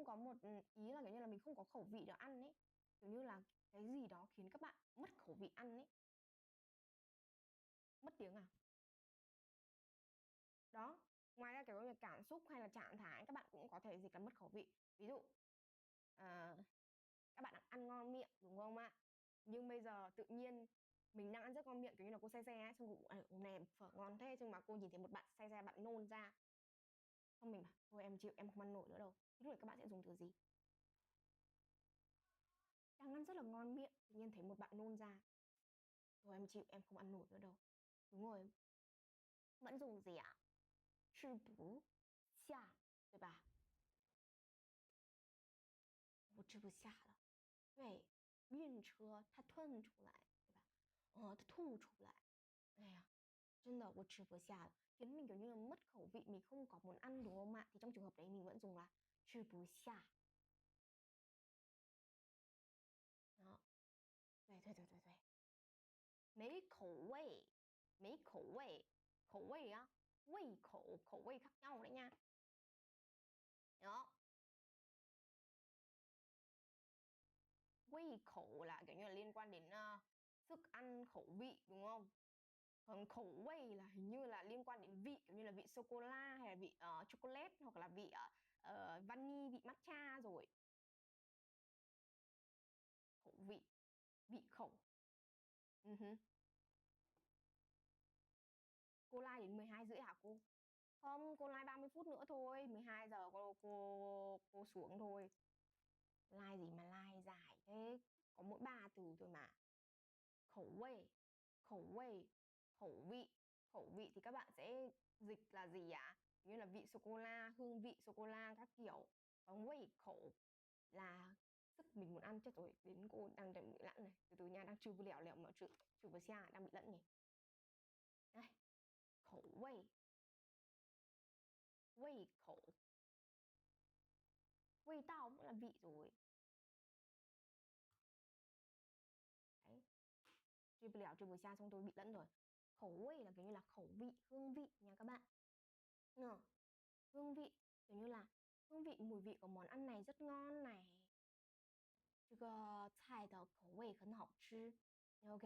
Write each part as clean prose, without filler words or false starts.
không có một ý là kiểu như là mình không có khẩu vị để ăn ấy, kiểu như là cái gì đó khiến các bạn mất khẩu vị ăn ấy. Mất tiếng à? Đó, ngoài ra kiểu như cảm xúc hay là trạng thái các bạn cũng có thể dịch là mất khẩu vị. Ví dụ các bạn ăn ngon miệng đúng không ạ, nhưng bây giờ tự nhiên mình đang ăn rất ngon miệng, kiểu như là cô xe xe ấy, xong rồi hôm nay phở ngon thế, nhưng mà cô nhìn thấy một bạn xe xe bạn nôn ra, xong mình bảo thôi em chịu, em không ăn nổi nữa đâu, thì lúc này các bạn sẽ dùng từ gì? Đang ăn rất là ngon miệng, tự nhiên thấy một bạn nôn ra, thôi em chịu, em không ăn nổi nữa đâu. Đúng rồi, vẫn dùng gì ạ? 吃不下，对吧？我吃不下了。对，晕车它吞出来，对吧？它吐出来。哎呀，真的我吃不下了，khiến mình kiểu như là mất khẩu vị, mình không có muốn ăn đúng không ạ? Thì trong trường hợp đấy mình vẫn dùng là 吃不下. Đó. 对，没口味，没口味，口味á, 胃口, khẩu vị khác nhau đấy nha. Đó. 胃口 là kiểu như là liên quan đến sức ăn, khẩu vị đúng không? Còn khẩu vị là hình như là liên quan đến vị, kiểu như là vị sô cô la hay là vị chocolate, hoặc là vị vani, vị matcha rồi. Khẩu vị, vị khẩu. Cô live đến 12 rưỡi hả cô? Không, cô live 30 phút nữa thôi, 12 giờ cô xuống thôi. Live gì mà live dài thế, có mỗi 3 từ thôi mà. Khẩu vị, khẩu vị, khẩu vị. Khẩu vị thì các bạn sẽ dịch là gì ạ? Như là vị sô cô la, hương vị sô cô la các kiểu. Còn vị khẩu là sức mình muốn ăn. Chết rồi, đến cô đang bị lẫn này. Từ từ nha, đang chưa vừa lẻo lẻo mọi chuyện. Chưa vừa xa, đang bị lẫn nhỉ. Đây, khẩu vị. Vị khẩu. Vị tao cũng là vị rồi. Đấy. Chưa vừa lẻo, chưa vừa xa xong tôi bị lẫn rồi. Khẩu vị là kiểu như là khẩu vị, hương vị nha các bạn. Hương vị, kiểu như là hương vị, mùi vị của món ăn này rất ngon này. 这个菜的口味很好吃. Ok.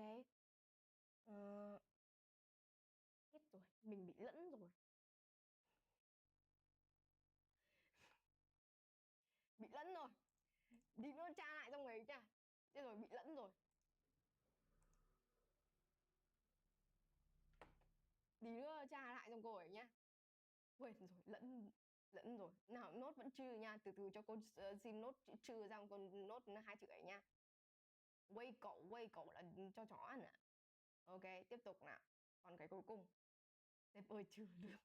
Hết rồi, mình bị lẫn rồi. Bị lẫn rồi. Đi nữa tra lại xong rồi nha. Thế rồi bị lẫn rồi. Đi nữa tra lại xong rồi nhá. Quên rồi, lẫn rồi. Nào nốt vẫn chưa nha, từ từ cho cô xin nốt chữ chưa ra, con nốt 2 chữ ấy nha. Quay cậu là cho chó ăn à? Ok, tiếp tục nào. Còn cái cuối cùng. Sếp ơi trừ được.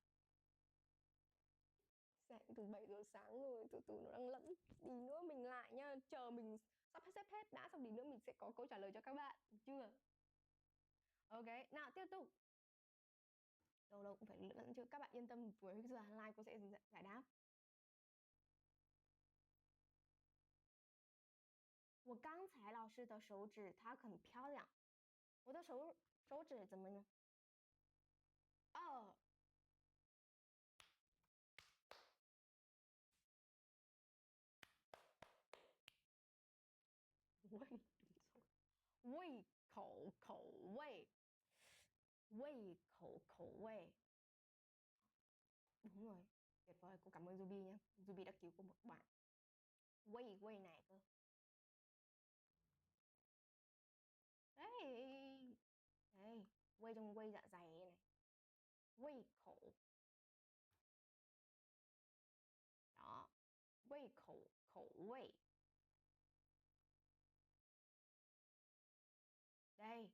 Sáng từ 7 giờ sáng rồi, từ từ nó đang lẫn. Tí nữa mình lại nha, chờ mình sắp xếp hết đã, xong tí nữa mình sẽ có câu trả lời cho các bạn, được chưa? Ok, nào tiếp tục. Lâu lâu cũng phải lẫn chứ, các bạn yên tâm, với giờ live cô sẽ giải đáp. 我刚才老师的手指它很漂亮，我的手指怎么呢？哦，胃口口味，口味. Đúng rồi, tuyệt vời, cô cảm ơn Ruby nhé, Ruby đã cứu cô một bạn. Quay này cơ. Đấy, đây, quay trong quay dạ dày này. Quay khẩu. Đó, quay khẩu, khẩu vị. Đây,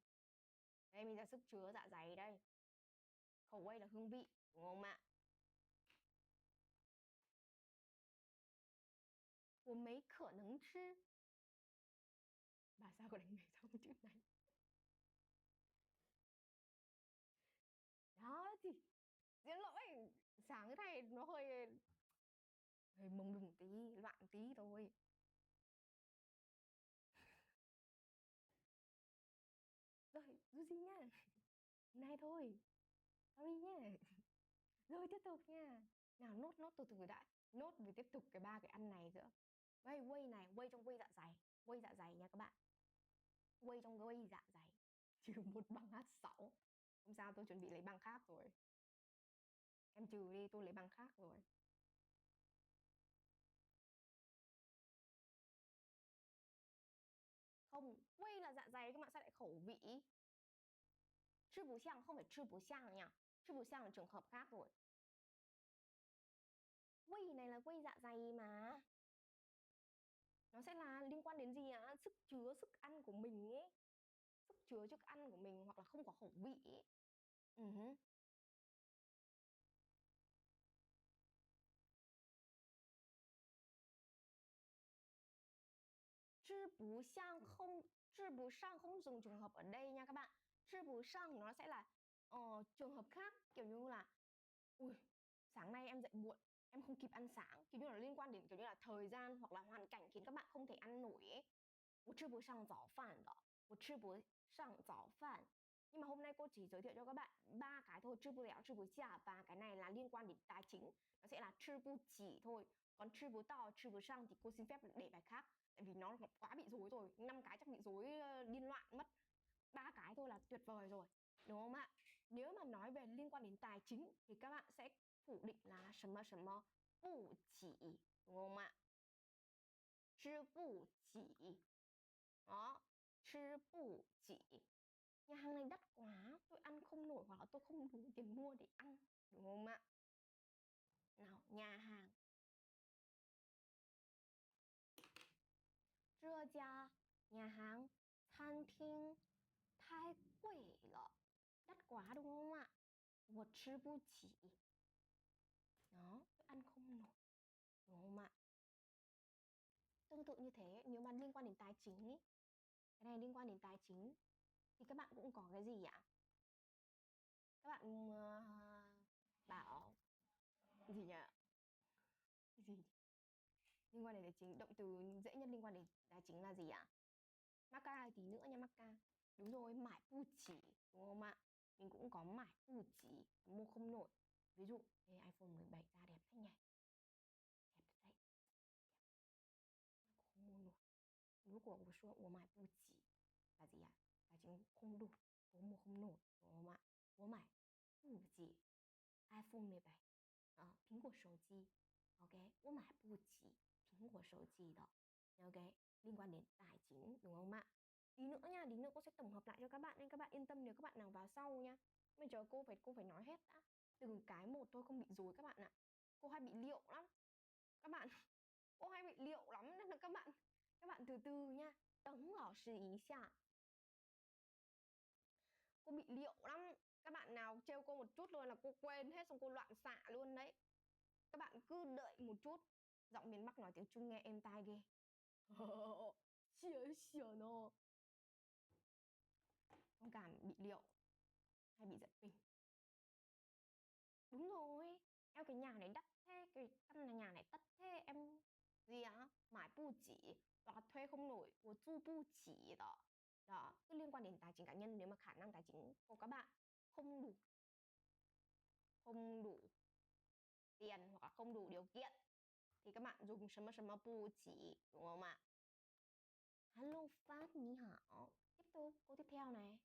đây mình ra sức chứa dạ dày đây. Khẩu vị là hương vị, đúng không ạ? 我没可能吃. Bà sao có đánh mày xong chữ này? Đó thì diễn lỗi, sáng cái này nó hơi hơi mông lung tí, loạn tí thôi. Rồi, dù gì nha. Này thôi. Sorry nha. Rồi tiếp tục nha. Nào nốt từ từ đã. Nốt rồi tiếp tục cái 3 cái ăn này nữa. Đây, whey này, whey trong whey dạ dày nha các bạn. Whey trong whey dạ dày. Trừ một bằng H6. Không sao, tôi chuẩn bị lấy bằng khác rồi. Em trừ đi, tôi lấy bằng khác rồi. Không, whey là dạ dày các bạn, sao lại khẩu vị? Chứ bù xiang không phải chứ bù xiang nha. Chứ bù xiang là trường hợp khác rồi. Whey này là whey dạ dày mà. Nó sẽ là liên quan đến gì ạ? Sức chứa, sức ăn của mình ấy. Sức chứa sức ăn của mình hoặc là không có khẩu vị ấy. Uh-huh. 治不上không dùng trường hợp ở đây nha các bạn. 治不上nó sẽ là trường hợp khác, kiểu như là ui, sáng nay em dậy muộn, em không kịp ăn sáng, kiểu như là liên quan đến kiểu như là thời gian hoặc là hoàn cảnh khiến các bạn không thể ăn nổi ấy. 我吃不上早饭的，我吃不上早饭. Nhưng mà hôm nay cô chỉ giới thiệu cho các bạn 3 cái thôi, 吃不了, 吃不下, và cái này là liên quan đến tài chính, nó sẽ là 吃不起thôi. Còn 吃不到, 吃不上thì cô xin phép để bài khác, tại vì nó quá bị rối rồi, 5 cái chắc bị rối điên loạn mất. 3 cái thôi là tuyệt vời rồi, đúng không ạ? Nếu mà nói về liên quan đến tài chính thì các bạn sẽ phủ định là 什么什么不起, đúng không ạ? 吃不起. Đó, 吃不起. Nhà hàng này đắt quá, tôi ăn không nổi hoặc là tôi không đủ tiền mua để ăn, đúng không ạ? Nào, nhà hàng. 这家 nhà hàng, 餐厅太贵了, đắt quá đúng không ạ? 我吃不起. Đó, tôi ăn không nổi, đúng không ạ? Tương tự như thế, nếu mà liên quan đến tài chính ý, cái này liên quan đến tài chính thì các bạn cũng có cái gì ạ? Các bạn bảo gì nhỉ? Cái gì? Liên quan đến tài chính, động từ dễ nhất liên quan đến tài chính là gì ạ? Maka tí nữa nha Maka. Đúng rồi, mải pu chỉ, đúng không ạ? Mình cũng có mải pu chỉ, mua không nổi. Ví dụ, iPhone 17 ra đẹp thế nhỉ? Đẹp đấy. Đẹp. Cũng không mua nổi. Nếu của我说我买不起 là gì ạ? Tài chính không đủ, tôi mua không nổi, đúng không ạ? 我买不起 iPhone 17. Đó, 苹果手机. Ok, 我买不起苹果手机的. Ok, liên quan đến tài chính, đúng không ạ? Tí nữa nha, tí nữa cô sẽ tổng hợp lại cho các bạn nên các bạn yên tâm nếu các bạn nào vào sau nha. Bây giờ cô phải nói hết đã. Từng cái một thôi không bị rối các bạn ạ. Cô hay bị liệu lắm. Các bạn, cô hay bị liệu lắm nên là các bạn từ từ nha. Tống lão sư ý xạ. Cô bị liệu lắm. Các bạn nào trêu cô một chút luôn là cô quên hết, xong cô loạn xạ luôn đấy. Các bạn cứ đợi một chút. Giọng miền Bắc nói tiếng Trung nghe êm tai ghê. Xỉa xỉa nó. Thông cảm bị liệu hay bị giật mình. Đúng rồi, em cái nhà này đắt thế, cái căn nhà này đắt thế, em gì á? Mãi bu chỉ, đó thuê không nổi, của du bu chỉ đó. Đó, cứ liên quan đến tài chính cá nhân, nếu mà khả năng tài chính của các bạn không đủ tiền hoặc là không đủ điều kiện thì các bạn dùng 什么 bu chỉ, đúng không ạ? Hello Phát, ni hảo. Tiếp tục, câu tiếp theo này.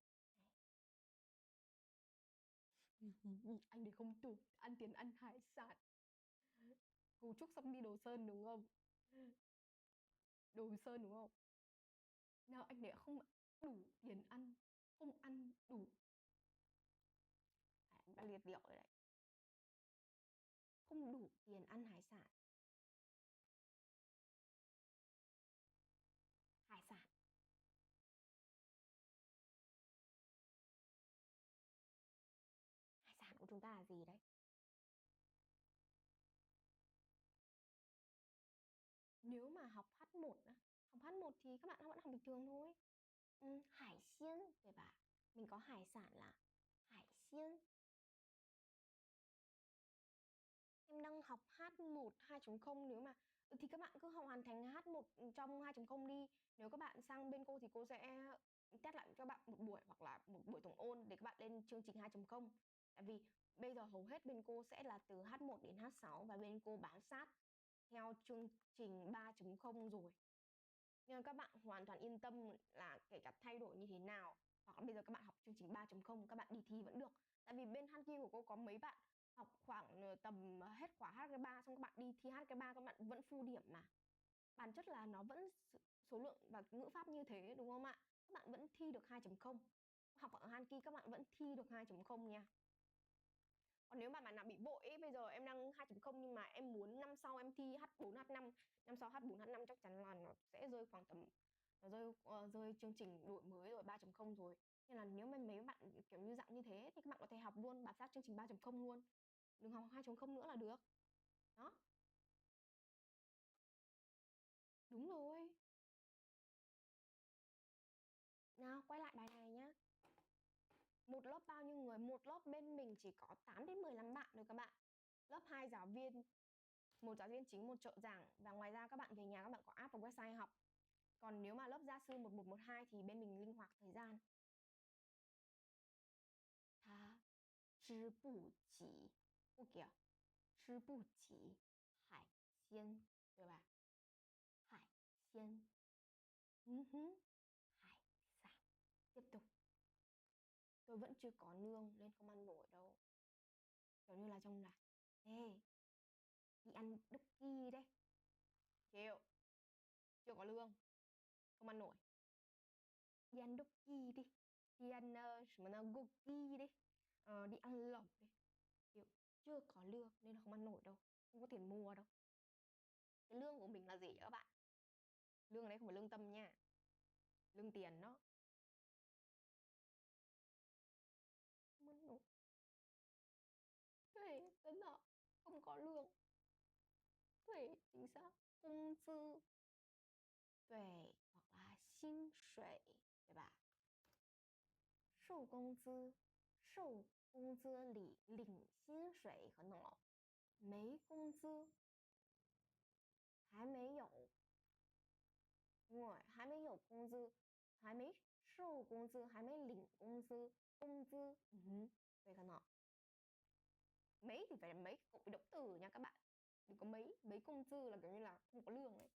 Anh đấy không tủ, ăn tiền ăn hải sản. Cấu trúc sắp đi Đồ Sơn đúng không? Đồ Sơn đúng không? Nào anh đấy không đủ tiền ăn, không ăn đủ. Anh đã liệt điệu rồi đấy. Không đủ tiền ăn hải sản. Hải sản. Hải sản của chúng ta là gì đấy? Nếu mà học H1 á, học H1 thì các bạn vẫn học bình thường thôi. Hải xiên,对吧? Mình có hải sản là hải xiên. Em đang học H1 2.0, nếu mà thì các bạn cứ học hoàn thành H1 trong 2.0 đi. Nếu các bạn sang bên cô thì cô sẽ test lại cho các bạn một buổi hoặc là một buổi tổng ôn để các bạn lên chương trình 2.0. Tại vì bây giờ hầu hết bên cô sẽ là từ H1 đến H6 và bên cô bám sát theo chương trình 3.0 rồi. Nhưng các bạn hoàn toàn yên tâm là kể cả thay đổi như thế nào, hoặc là bây giờ các bạn học chương trình 3.0 các bạn đi thi vẫn được. Tại vì bên Hanki của cô có mấy bạn học khoảng tầm hết khóa HSK3 xong các bạn đi thi HSK3 các bạn vẫn full điểm mà. Bản chất là nó vẫn số lượng và ngữ pháp như thế đúng không ạ? Các bạn vẫn thi được 2.0. Học ở Hanki các bạn vẫn thi được 2.0 nha. Còn nếu mà bạn nào bị vội ấy, bây giờ em đang 2.0 nhưng mà em muốn năm sau em thi H4 H5, năm sau H4 H5 chắc chắn là nó sẽ rơi khoảng tầm rơi chương trình đổi mới rồi 3.0 rồi. Nên là nếu mà mấy bạn kiểu như dạng như thế thì các bạn có thể học luôn bám sát chương trình 3.0 luôn. Đừng học 2.0 nữa là được. Đó. Đúng rồi. Nào quay lại bài này nhá. Một lớp bao nhiêu người? Một lớp bên mình chỉ có 8 đến 15 bạn thôi các bạn. Lớp 2 giáo viên, một giáo viên chính, một trợ giảng, và ngoài ra các bạn về nhà các bạn có app và website học. Còn nếu mà lớp gia sư 1112 thì bên mình linh hoạt thời gian.它吃不起，不给，吃不起海鲜，对吧？海鲜，hải sản. Tiếp tục. Tôi vẫn chưa có nương nên không ăn nổi đâu. Kiểu như là trong là ê, đi ăn đúc ki đấy. Chịu. Chưa có lương. Không ăn nổi. Đi ăn đúc ki đi. Đi ăn goki đi. Đi ăn lẩu đi. Chịu. Chưa có lương nên không ăn nổi đâu. Không có tiền mua đâu. Cái lương của mình là gì các bạn? Lương ở đây không phải lương tâm nha. Lương tiền đó. Không ăn nổi. Thế真的 không có lương. Thế chính xác. Công tư. 对，hoặc là 薪水，对吧？受工资，受工资领薪水很冷哦，没工资，还没有，对，还没有工资，还没受工资，还没领工资，工资, vậy cần họ. Mấy thì phải là mấy cộng với động từ nha các bạn. Đừng có mấy công tư là kiểu như là không có lương ấy.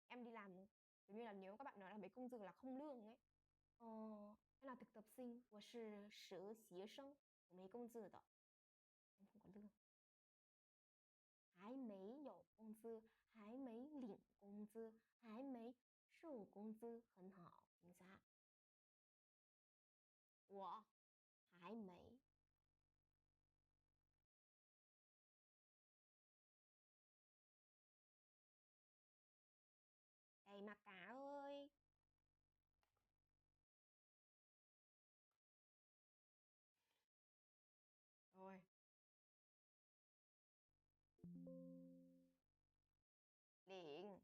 Em đi làm kiểu như là nếu các bạn nói là mấy công tư là không lương ấy. Hay là thực tập sinh, 我是实习生，我没工资的，em không có lương. 还没有工资，还没领工资，还没受工资，很好，chính xác. 我还没. Đây mà cả ơi. Rồi. Điện.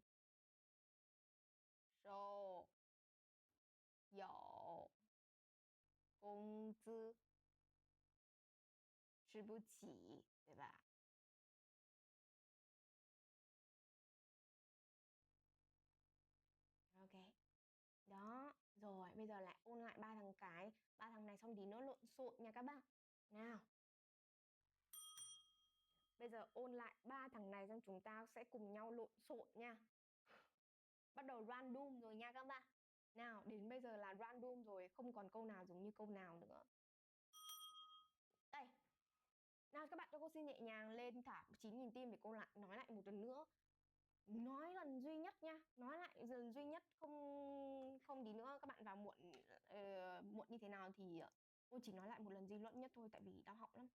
Sổ. Dậu. Công tư. 吃不起，对吧？Ok. Đó, rồi bây giờ lại ôn lại ba thằng cái, ba thằng này xong tí nữa lộn xộn nha các bạn. Nào. Bây giờ ôn lại ba thằng này xong chúng ta sẽ cùng nhau lộn xộn nha. Bắt đầu random rồi nha các bạn. Nào, đến bây giờ là random rồi, không còn câu nào giống như câu nào nữa. Đây. Nào các bạn cho cô xin nhẹ nhàng lên thả 9.000 tim để cô lại nói lại một lần nữa. Nói lần duy nhất nha, nói lại lần duy nhất, không tí nữa các bạn vào muộn muộn như thế nào thì cô chỉ nói lại một lần duy nhất thôi tại vì đau họng lắm.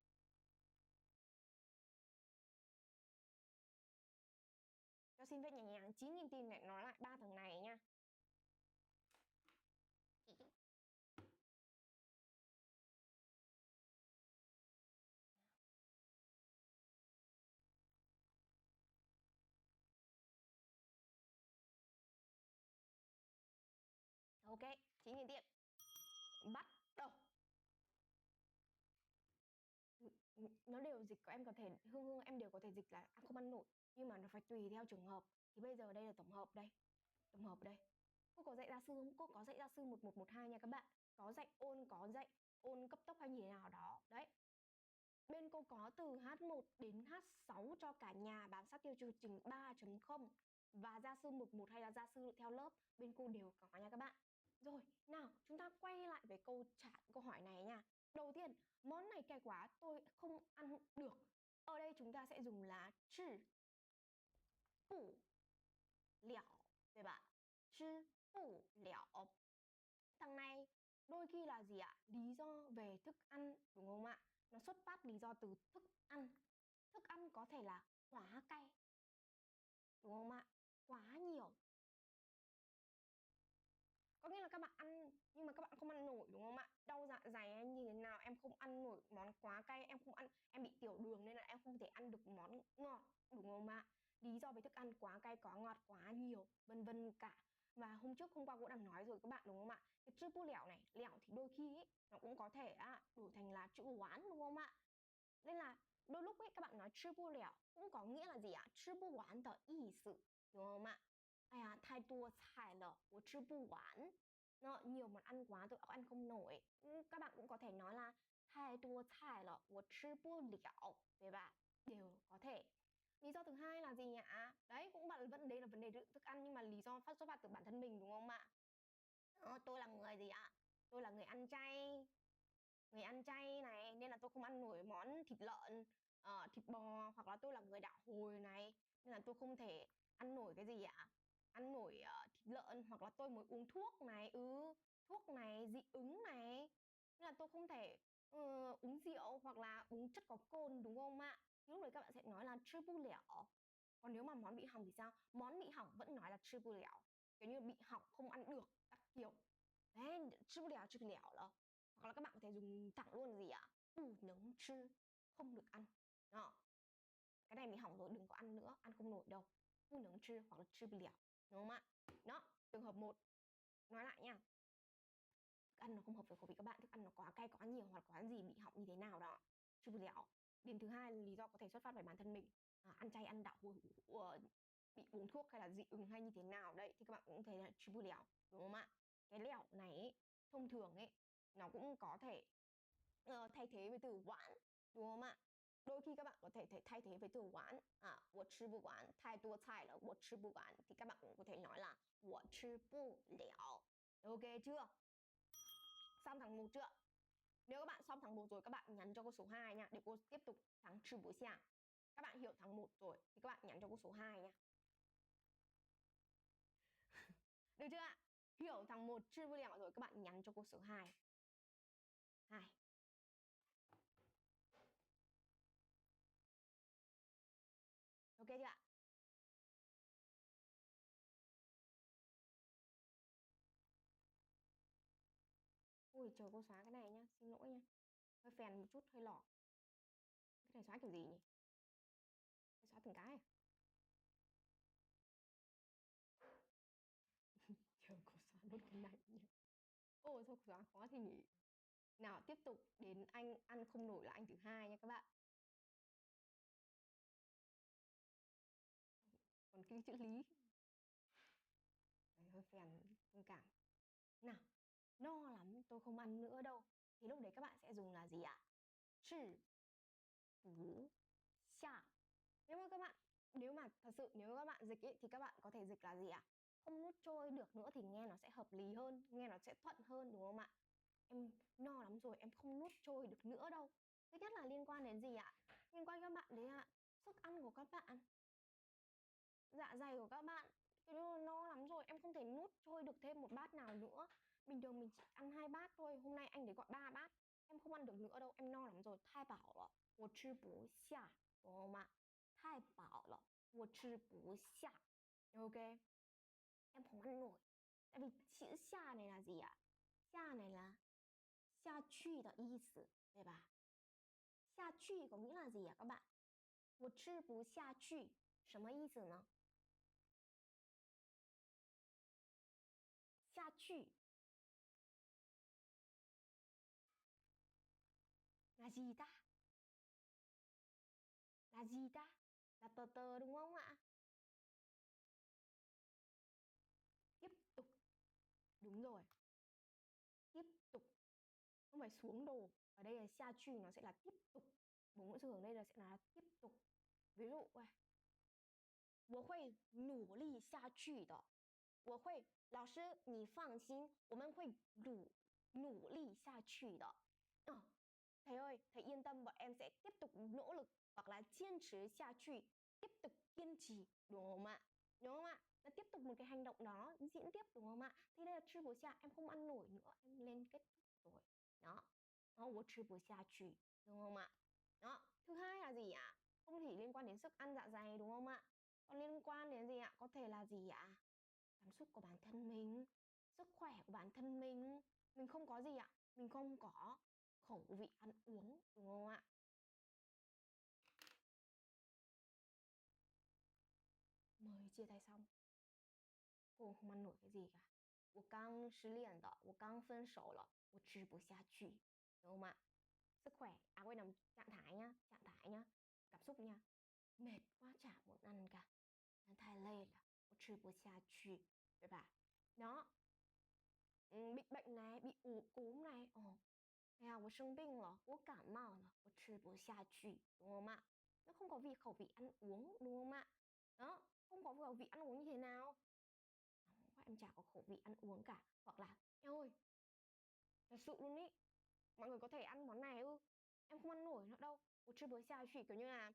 Cho xin phép nhẹ nhàng 9.000 tim để nói lại ba thằng này nha. Ok, 9.000 tim. Bắt đầu. Nó đều dịch, em có thể Hương em đều có thể dịch là không ăn nổi, nhưng mà nó phải tùy theo trường hợp. Thì bây giờ đây là tổng hợp đây. Tổng hợp đây. Cô có dạy gia sư không? Cô có dạy gia sư 1112 nha các bạn. Có dạy ôn cấp tốc hay như thế nào đó. Đấy. Bên cô có từ H1 đến H6 cho cả nhà bám sát chương trình 3.0 và gia sư mục 1 hay là gia sư theo lớp bên cô đều có nha các bạn. Rồi, nào chúng ta quay lại với câu hỏi này nha. Đầu tiên, món này cay quá, tôi không ăn được. Ở đây chúng ta sẽ dùng là chư bù liao, 对吧? Chư bù liao. Thằng này đôi khi là gì ạ? Lý do về thức ăn, đúng không ạ? Nó xuất phát lý do từ thức ăn. Thức ăn có thể là quá cay, đúng không ạ? Quá nhiều. Có nghĩa là các bạn ăn nhưng mà các bạn không ăn nổi, đúng không ạ? Đau dạ dày hay như thế nào em không ăn nổi món quá cay, em không ăn, em bị tiểu đường nên là em không thể ăn được món ngọt, đúng không ạ? Lý do về thức ăn quá cay, quá ngọt, quá nhiều, vân vân cả. Và hôm qua cũng đã nói rồi các bạn, đúng không ạ? Cái chữ bu lẻo này, lẻo thì đôi khi ấy, nó cũng có thể đổi thành là chữ oán, đúng không ạ? Nên là đôi lúc ấy các bạn nói chữ bu lẻo cũng có nghĩa là gì ạ? Chữ bu oán的意思, đúng không ạ? 哎呀，太多菜了，我吃不完. Nó, nhiều món ăn quá tôi ăn không nổi. Các bạn cũng có thể nói là 太多菜了，我吃不了, 对吧? Đều có thể. Lý do thứ hai là gì nhỉ? Đấy, cũng vẫn đây là vấn đề thức ăn nhưng mà lý do xuất phát từ bản thân mình, đúng không ạ? Tôi là người gì ạ? Tôi là người ăn chay. Người ăn chay này nên là tôi không ăn nổi món thịt lợn, thịt bò, hoặc là tôi là người đạo hồi này nên là tôi không thể ăn nổi cái gì ạ? Ăn nổi thịt lợn, hoặc là tôi mới uống thuốc này, thuốc này dị ứng này nên là tôi không thể uống rượu hoặc là uống chất có cồn, đúng không ạ? Lúc đấy các bạn sẽ nói là chưa bu lẻo. Còn nếu mà món bị hỏng thì sao? Món bị hỏng vẫn nói là chưa bu lẻo, kiểu như bị hỏng không ăn được các kiểu. Đấy, chưa bu lẻo là. Hoặc là các bạn có thể dùng thẳng luôn gì ạ? Bù nướng chư, không được ăn. Đó. Cái này bị hỏng rồi đừng có ăn nữa, ăn không nổi đâu. Bù nướng chư hoặc là chư bì lẻo, đúng không ạ? Đó, trường hợp 1. Nói lại nha. Thức ăn nó không hợp với khẩu vị các bạn, thức ăn nó quá cay, quá nhiều hoặc quá gì bị hỏng như thế nào đó. Chư bì lẻo. Điểm thứ hai, lý do có thể xuất phát bởi bản thân mình. Ăn chay, ăn đạo bị uống thuốc hay là dị ứng hay như thế nào đấy thì các bạn cũng thấy là chư bù lẻo, đúng không ạ? Cái lẻo này ấy, thông thường ấy nó cũng có thể thay thế với từ hoãn, đúng không ạ? Đôi khi các bạn có thể thay thế với từ hoãn, 我吃不完，太多菜了，我吃不完 thì các bạn cũng có thể nói là 我吃不了. Ok chưa? Xong thằng 1 chưa? Nếu các bạn xong thằng 1 rồi các bạn nhắn cho cô số 2 nha, để cô tiếp tục thằng trừ bố xia. Các bạn hiểu thằng 1 rồi thì các bạn nhắn cho cô số 2 nha. Được chưa ạ? Hiểu thằng 1 chưa vui lẻo rồi các bạn nhắn cho cô số 2. 2. Ok chưa ạ? Ui chờ cô xóa cái này nhá, xin lỗi nha. Hơi phèn một chút, hơi lỏ. Cái này xóa kiểu gì nhỉ? Phải xóa từng cái à? Chờ cô xóa nốt cái này nhá. Ôi sao xóa khó thì nhỉ? Nào tiếp tục đến anh ăn không nổi là anh thứ 2 nha các bạn. Còn cái chữ lý. Đấy, hơi phèn, thông cảm. Nào, no lắm tôi không ăn nữa đâu. Thì lúc đấy các bạn sẽ dùng là gì ạ? Chữ bú xạ. Nếu mà thật sự nếu các bạn dịch ấy, thì các bạn có thể dịch là gì ạ? Không nuốt trôi được nữa thì nghe nó sẽ hợp lý hơn, nghe nó sẽ thuận hơn, đúng không ạ? Em no lắm rồi, em không nuốt trôi được nữa đâu. Thứ nhất là liên quan đến gì ạ? Liên quan các bạn đến sức ăn của các bạn, dạ dày của các bạn. No lắm rồi, em không thể nuốt trôi được thêm một bát nào nữa. Bình thường mình chỉ ăn 2 bát thôi, hôm nay anh để gọi 3 bát. Em không ăn được nữa đâu, em no lắm rồi,太饱了，我吃不下，懂了吗？太饱了，我吃不下. Ok, em không ăn nổi. Tại vì chữ xa này là gì ạ? Xa này là 下去的意思，对吧？下去có nghĩa là gì ạ các bạn? 我吃不下去，什么意思呢？下去 là gì ta? Là gì ta? Là tờ tờ đúng không ạ? Tiếp tục. Đúng rồi. Tiếp tục. Không phải xuống đồ. Ở đây là xa truy nó sẽ là tiếp tục. Bốn ngữ trường ở đây là sẽ là tiếp tục. Ví dụ ơi, 我会努力下去的。我会，老师你放心，我们会努力下去的。Thầy ơi, thầy yên tâm, bọn em sẽ tiếp tục nỗ lực hoặc là kiên trì 下去, tiếp tục kiên trì, đúng không ạ? Đúng không ạ? Là tiếp tục một cái hành động đó diễn tiếp, đúng không ạ? Thế đây là 吃不下, em không ăn nổi nữa, em lên kết thúc rồi. Đó, 我吃不下去, đúng không ạ? Đó, thứ hai là gì ạ? Không chỉ liên quan đến sức ăn dạ dày, đúng không ạ? Còn liên quan đến gì ạ? Có thể là gì ạ? Cảm xúc của bản thân mình, sức khỏe của bản thân mình không có gì ạ? Mình không có khẩu vị ăn uống, đúng không ạ? Mới chia tay xong, cô không ăn nổi cái gì cả. 我刚失恋的，我刚分手了，我吃不下去，đúng không ạ? Sức khỏe, quên nhầm, trạng thái nhá, cảm xúc nha. Mệt quá chả muốn ăn cả, 太累了，我吃不下去，对吧？đó. Bị bệnh này, bị cúm này, à, 我生病了，我感冒了，我吃不下去, đúng không ạ? Nó không có khẩu vị ăn uống, đúng không ạ? Đó, không có khẩu vị ăn uống như thế nào? Em chả có khẩu vị ăn uống cả. Hoặc là, em ơi, thật sự luôn ý, mọi người có thể ăn món này ư? Em không ăn nổi nữa đâu. 我吃不下去, kiểu như là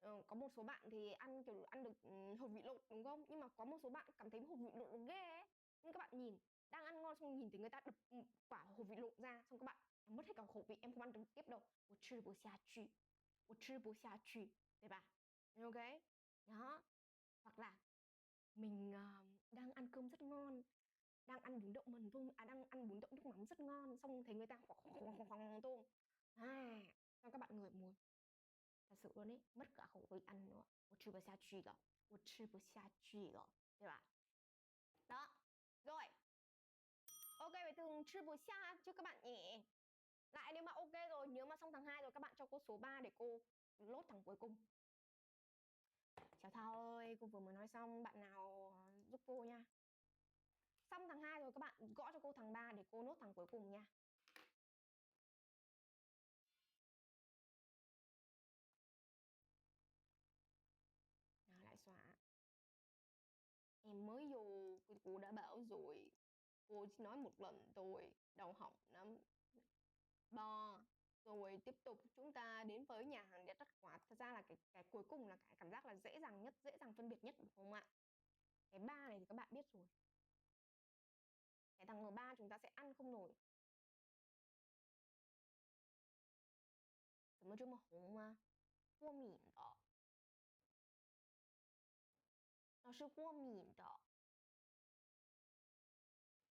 có một số bạn thì ăn kiểu ăn được hột vị lộn, đúng không? Nhưng mà có một số bạn cảm thấy hột vị lộn nó ghê ấy. Nhưng các bạn nhìn, đang ăn ngon xong nhìn thấy người ta đập quả hột vị lộn ra, xong các bạn mất hết cả khẩu vị, em không ăn được tiếp đâu. 我吃不下去, 我吃不下去, đấy bà. Ok? Đó. Hoặc là mình đang ăn cơm rất ngon, đang ăn bún đậu mần tôm, đang ăn bún đậu nước mắm rất ngon, xong thấy người ta khoằng tôm, xong các bạn ngửi mùi, thật sự luôn ấy, mất cả khẩu vị ăn nữa. 我吃不下去了，我吃不下去了,对吧? Đó, rồi. Ok, về từ 吃不下chứ các bạn nhỉ? Lại nếu mà ok rồi, nhớ mà xong tháng 2 rồi các bạn cho cô số 3 để cô lốt thằng cuối cùng. Chào Thao ơi, cô vừa mới nói xong, bạn nào giúp cô nha. Xong tháng 2 rồi các bạn gõ cho cô thằng 3 để cô nốt thằng cuối cùng nha. Nào lại xóa. Em mới vô, cô đã bảo rồi. Cô chỉ nói một lần thôi, đau họng lắm. Bò. Rồi tiếp tục chúng ta đến với nhà hàng địa chất hóa. Thật ra là cái cuối cùng là cái cảm giác là dễ dàng nhất, dễ dàng phân biệt nhất, đúng không ạ? Cái 3 này thì các bạn biết rồi. Cái thằng M3 chúng ta sẽ ăn không nổi. 怎么这么红吗？过敏的。nó是过敏的.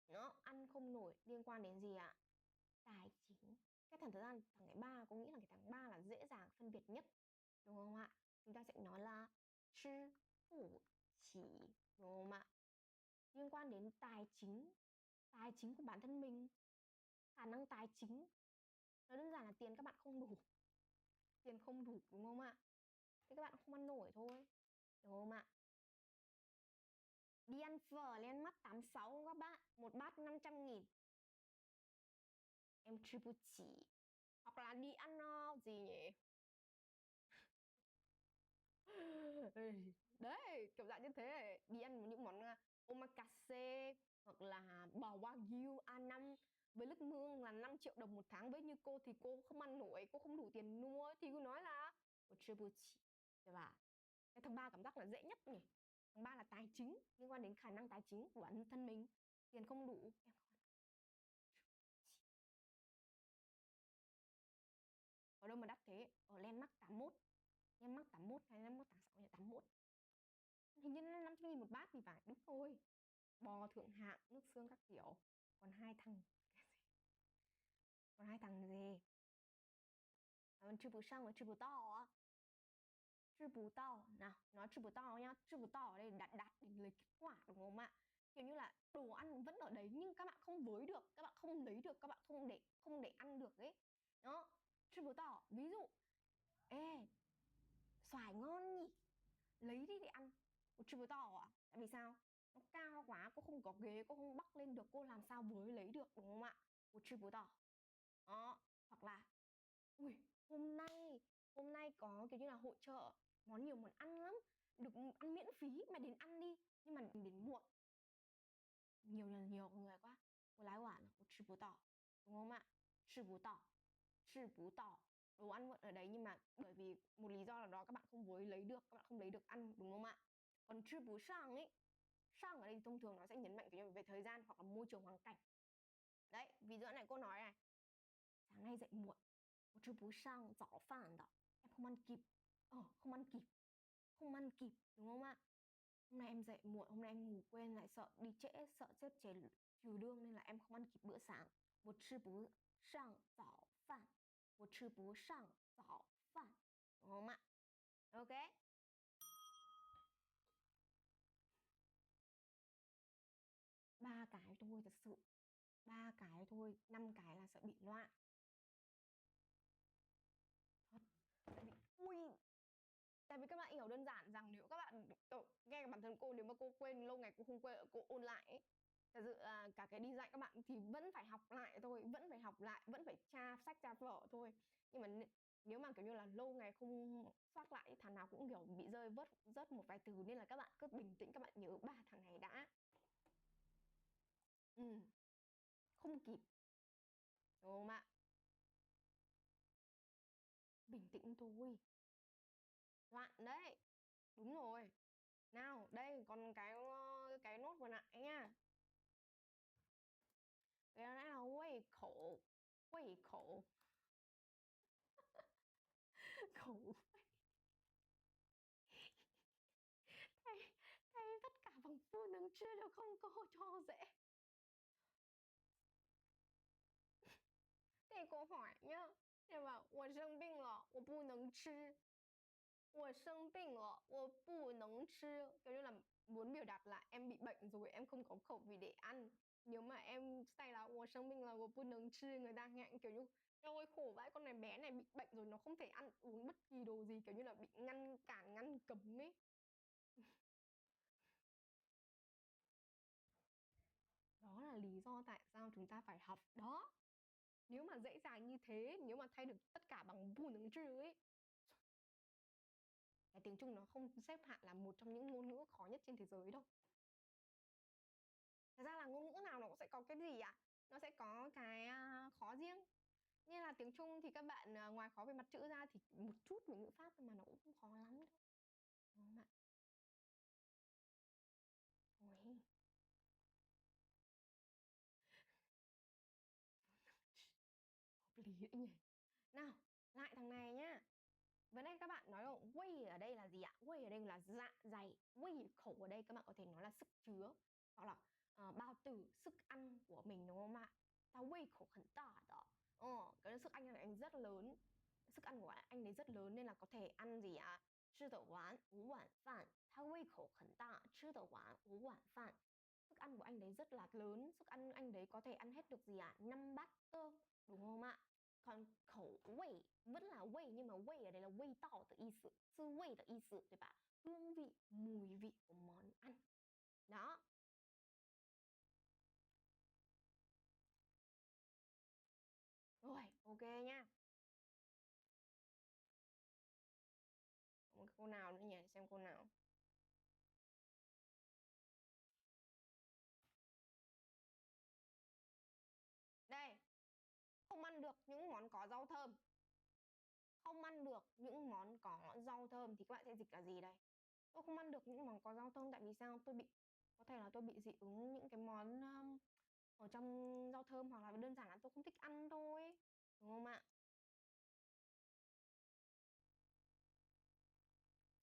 Nó ăn không nổi liên quan đến gì ạ? Tài chính. Cái thằng thứ hai, thằng cái 3 có nghĩa là cái thằng 3 là dễ dàng phân biệt nhất, đúng không ạ? Chúng ta sẽ nói là 吃不起, đúng không ạ? Liên quan đến tài chính của bản thân mình, khả năng tài chính. Nó đơn giản là tiền các bạn không đủ. Tiền không đủ, đúng không ạ? Thế các bạn không ăn nổi thôi, đúng không ạ? Đi ăn phở lên mắt 86 các bạn, một bát 500.000. Em 吃不起. Hoặc là đi ăn gì nhỉ? Đấy, kiểu dạng như thế. Đi ăn những món omakase hoặc là bò wagyu A5 với lức nương là 5 triệu đồng một tháng. Với như cô thì cô không ăn nổi, cô không đủ tiền mua thì cứ nói là 我吃不起, được吧? Cái thằng 3 cảm giác là dễ nhất nhỉ. Thằng 3 là tài chính, liên quan đến khả năng tài chính của bản thân mình. Tiền không đủ, em không ăn. Ở đâu mà đắt thế? Ở Landmark 81. Landmark 81 hay Landmark 86 nhỉ? 81. Hình như là 500.000 một bát thì phải, đúng rồi. Bò thượng hạng, nước xương các kiểu. Còn hai thằng Còn hai thằng gì? 吃不上和吃不到啊. 吃不到. Nào, nói 吃不到 nhá. 吃不到ở đây đạt để lấy kết quả, đúng không ạ? Kiểu như là đồ ăn vẫn ở đấy nhưng các bạn không với được, các bạn không lấy được, các bạn không để ăn được ấy. Đó, 吃不到. Ví dụ, ê, xoài ngon nhỉ, lấy đi để ăn. 我吃不到 à? Tại vì sao? Nó cao quá, cô không có ghế, cô không bắc lên được, cô làm sao với lấy được, đúng không ạ? 我吃不到. Đó, hoặc là ui, hôm nay hôm nay có kiểu như là hội chợ, nhiều món ăn lắm, được ăn miễn phí, mày đến ăn đi, nhưng mà đừng đến muộn. Nhiều người quá, 我来晚了，我吃不到, đúng không ạ? 吃不到, 吃不到, đồ ăn muộn ở đấy, nhưng mà bởi vì một lý do là đó các bạn không lấy được, các bạn không lấy được ăn, đúng không ạ? Còn 吃不上ấy, sang ở đây thông thường nó sẽ nhấn mạnh kiểu như về thời gian hoặc là môi trường hoàn cảnh. Đấy, ví dụ này cô nói này, sáng nay dậy muộn, 我吃不上早饭的, em không ăn kịp, không ăn kịp, không ăn kịp, đúng không ạ? Hôm nay em dậy muộn, hôm nay em ngủ quên, lại sợ đi trễ, sợ xếp trừ lương nên là em không ăn kịp bữa sáng. 我吃不上早饭, 我吃不上早饭, đúng không ạ? Ok. 3 cái thôi, thật sự 3 cái thôi, 5 cái là sợ bị loạn. Thật, tại vì tại vì các bạn hiểu đơn giản rằng nếu các bạn nghe bản thân cô, nếu mà cô quên lâu ngày cô không quên, cô ôn lại ấy, thật sự là cả cái đi dạy các bạn thì vẫn phải học lại thôi, vẫn phải học lại, vẫn phải tra sách tra vở thôi. Nhưng mà nếu mà kiểu như là lâu ngày không soát lại, thằng nào cũng kiểu bị rớt một vài từ, nên là các bạn cứ bình tĩnh, các bạn nhớ 3 thằng này đã. Không kịp, đúng không ạ? Bình tĩnh thôi, loạn đấy, đúng rồi. Nào đây còn cái nốt vừa nãy nha, cái đó là quay khổ, quay khổ. Khổ. Thay tất cả bằng phu nứng chưa được không cô, cho dễ. Thì cô hỏi nhá, thì bảo 我生病了我不能吃, 我生病了我不能吃, kiểu như là muốn biểu đạt là em bị bệnh rồi, em không có khẩu vị để ăn. Nếu mà em say là 我生病了我不能吃, người ta ngại kiểu như ôi khổ vãi, con này bé này bị bệnh rồi, nó không thể ăn uống bất kỳ đồ gì, kiểu như là bị ngăn cản, ngăn cấm ấy. Đó là lý do tại sao chúng ta phải học đó. Nếu mà dễ dàng như thế, nếu mà thay được tất cả bằng vu nứng chữ ấy, cái tiếng Trung nó không xếp hạng là một trong những ngôn ngữ khó nhất trên thế giới đâu. Thật ra là ngôn ngữ nào nó cũng sẽ có cái gì nó sẽ có cái khó riêng. Như là tiếng Trung thì các bạn ngoài khó về mặt chữ ra thì một chút về ngữ pháp mà nó cũng không khó lắm đâu, đúng không ạ? Ôi. Hợp lý đấy nhỉ. Nào, lại thằng này nhá. Vừa nãy các bạn nói là weight ở đây là gì ạ? Weight ở đây là dạ dày. Weight khẩu ở đây các bạn có thể nói là sức chứa, hoặc là bao tử, sức ăn của mình, đúng không ạ? Ta weight khẩu很大的. Cái sức ăn của anh rất lớn. Sức ăn của anh ấy rất lớn nên là có thể ăn gì ạ? 吃得完5碗饭. Ta weight khẩu 很大,吃得完5碗饭. Sức ăn của anh đấy rất là lớn, sức ăn anh đấy có thể ăn hết được gì ạ? 5 bát cơm, đúng không ạ? Còn khẩu vị vẫn là vị, nhưng mà vị ở đây là vị đạo的意思,滋味的意思, 对吧? Hương vị, mùi vị của món ăn. Đó. Rồi, ok nha. Một câu nào nữa nhỉ? Xem câu nào. Đây. Không ăn được những món có rau thơm. Không ăn được những món có rau thơm thì các bạn sẽ dịch là gì đây? Tôi không ăn được những món có rau thơm tại vì sao? Có thể là tôi bị dị ứng những cái món ở trong rau thơm, hoặc là đơn giản là tôi không thích ăn thôi, đúng không ạ?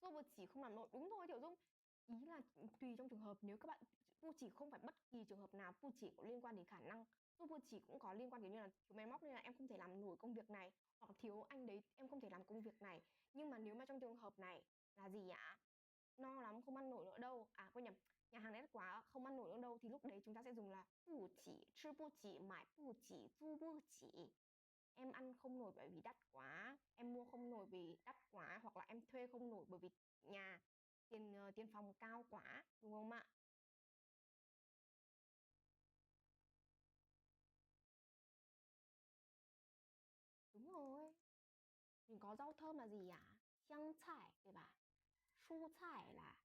Vô bột chỉ không làm nổi, đúng thôi Tiểu Dung. Ý là tùy trong trường hợp, nếu các bạn vô chỉ không phải bất kỳ trường hợp nào, vô chỉ có liên quan đến khả năng, vô chỉ cũng có liên quan đến như là thiếu máy móc nên là em không thể làm nổi công việc này, hoặc thiếu anh đấy em không thể làm công việc này. Nhưng mà nếu mà trong trường hợp này là gì ạ? No lắm không ăn nổi nữa đâu, quên nhầm, nhà hàng đấy đắt quá không ăn nổi nữa đâu, thì lúc đấy chúng ta sẽ dùng là bù chỉ, chứ bù chỉ, mải bù chỉ, du bù chỉ. Em ăn không nổi bởi vì đắt quá, em mua không nổi vì đắt quá, hoặc là em thuê không nổi bởi vì nhà tiền phòng cao quá, đúng không ạ? Đúng rồi, mình có rau thơm là gì à? Xiang cải, đúng không? Su cải là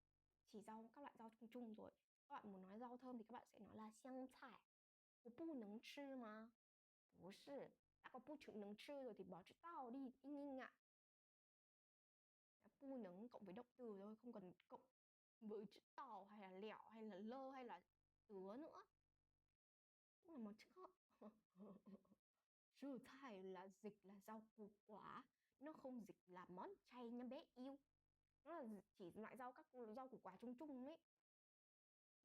chỉ các loại rau chung chung rồi. Các bạn muốn nói rau thơm thì các bạn sẽ nói là xiang cải. 我不能吃吗？不是，đã có 不能吃 rồi thì bỏ chữ tao đi, in ạ. 不能 cộng với động từ thôi, không cần cộng với chữ tao hay là lẻo hay là lơ hay là tứa nữa. Cũng là một chữ họ. Sữa cải là dịch là rau củ quả, nó không dịch là món chay nha bé yêu. Nó là chỉ loại các rau củ quả chung chung ấy,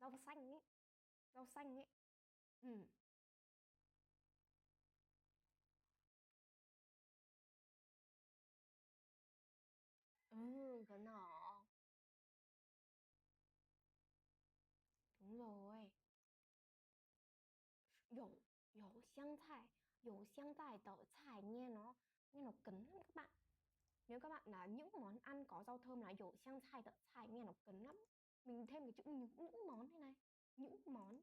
rau xanh ấy, rau xanh ấy. Cái nọ. Đúng rồi. 有香菜的菜 nghe nó cấn lắm các bạn. Nếu các bạn là những món ăn có rau thơm là 有香菜的菜 nghe nó cấn lắm. Mình thêm cái chữ những món thế này. Những món.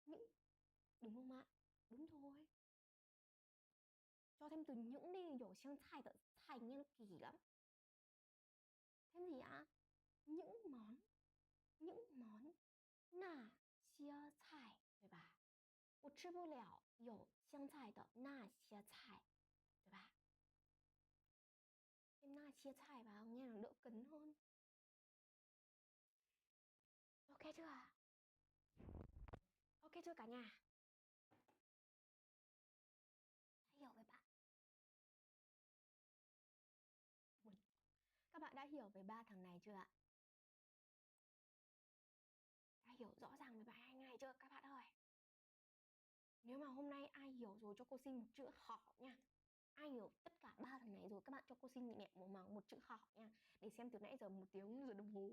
Những. Đúng không ạ? Đúng rồi. Cho thêm từ những đi, 有香菜的菜 nghe nó kỳ lắm. Thêm gì ạ? Những món. Những món. Nà xia cải, 对吧？我吃不了有香菜的那些菜，对吧？ thêm na chia菜vào nghe nó đỡ cấn hơn. Ok chưa? Ok chưa cả nhà? Đã hiểu với bạn. Các bạn đã hiểu về ba thằng này chưa ạ? Đã hiểu rõ ràng về bài 22 chưa các bạn ơi? Nếu mà hôm nay ai hiểu rồi cho cô xin một chữ họ nha. Ai hiểu tất cả ba thằng này rồi các bạn cho cô xin nhẹ một chữ họ nha. Để xem từ nãy giờ 1 tiếng rồi đồng hồ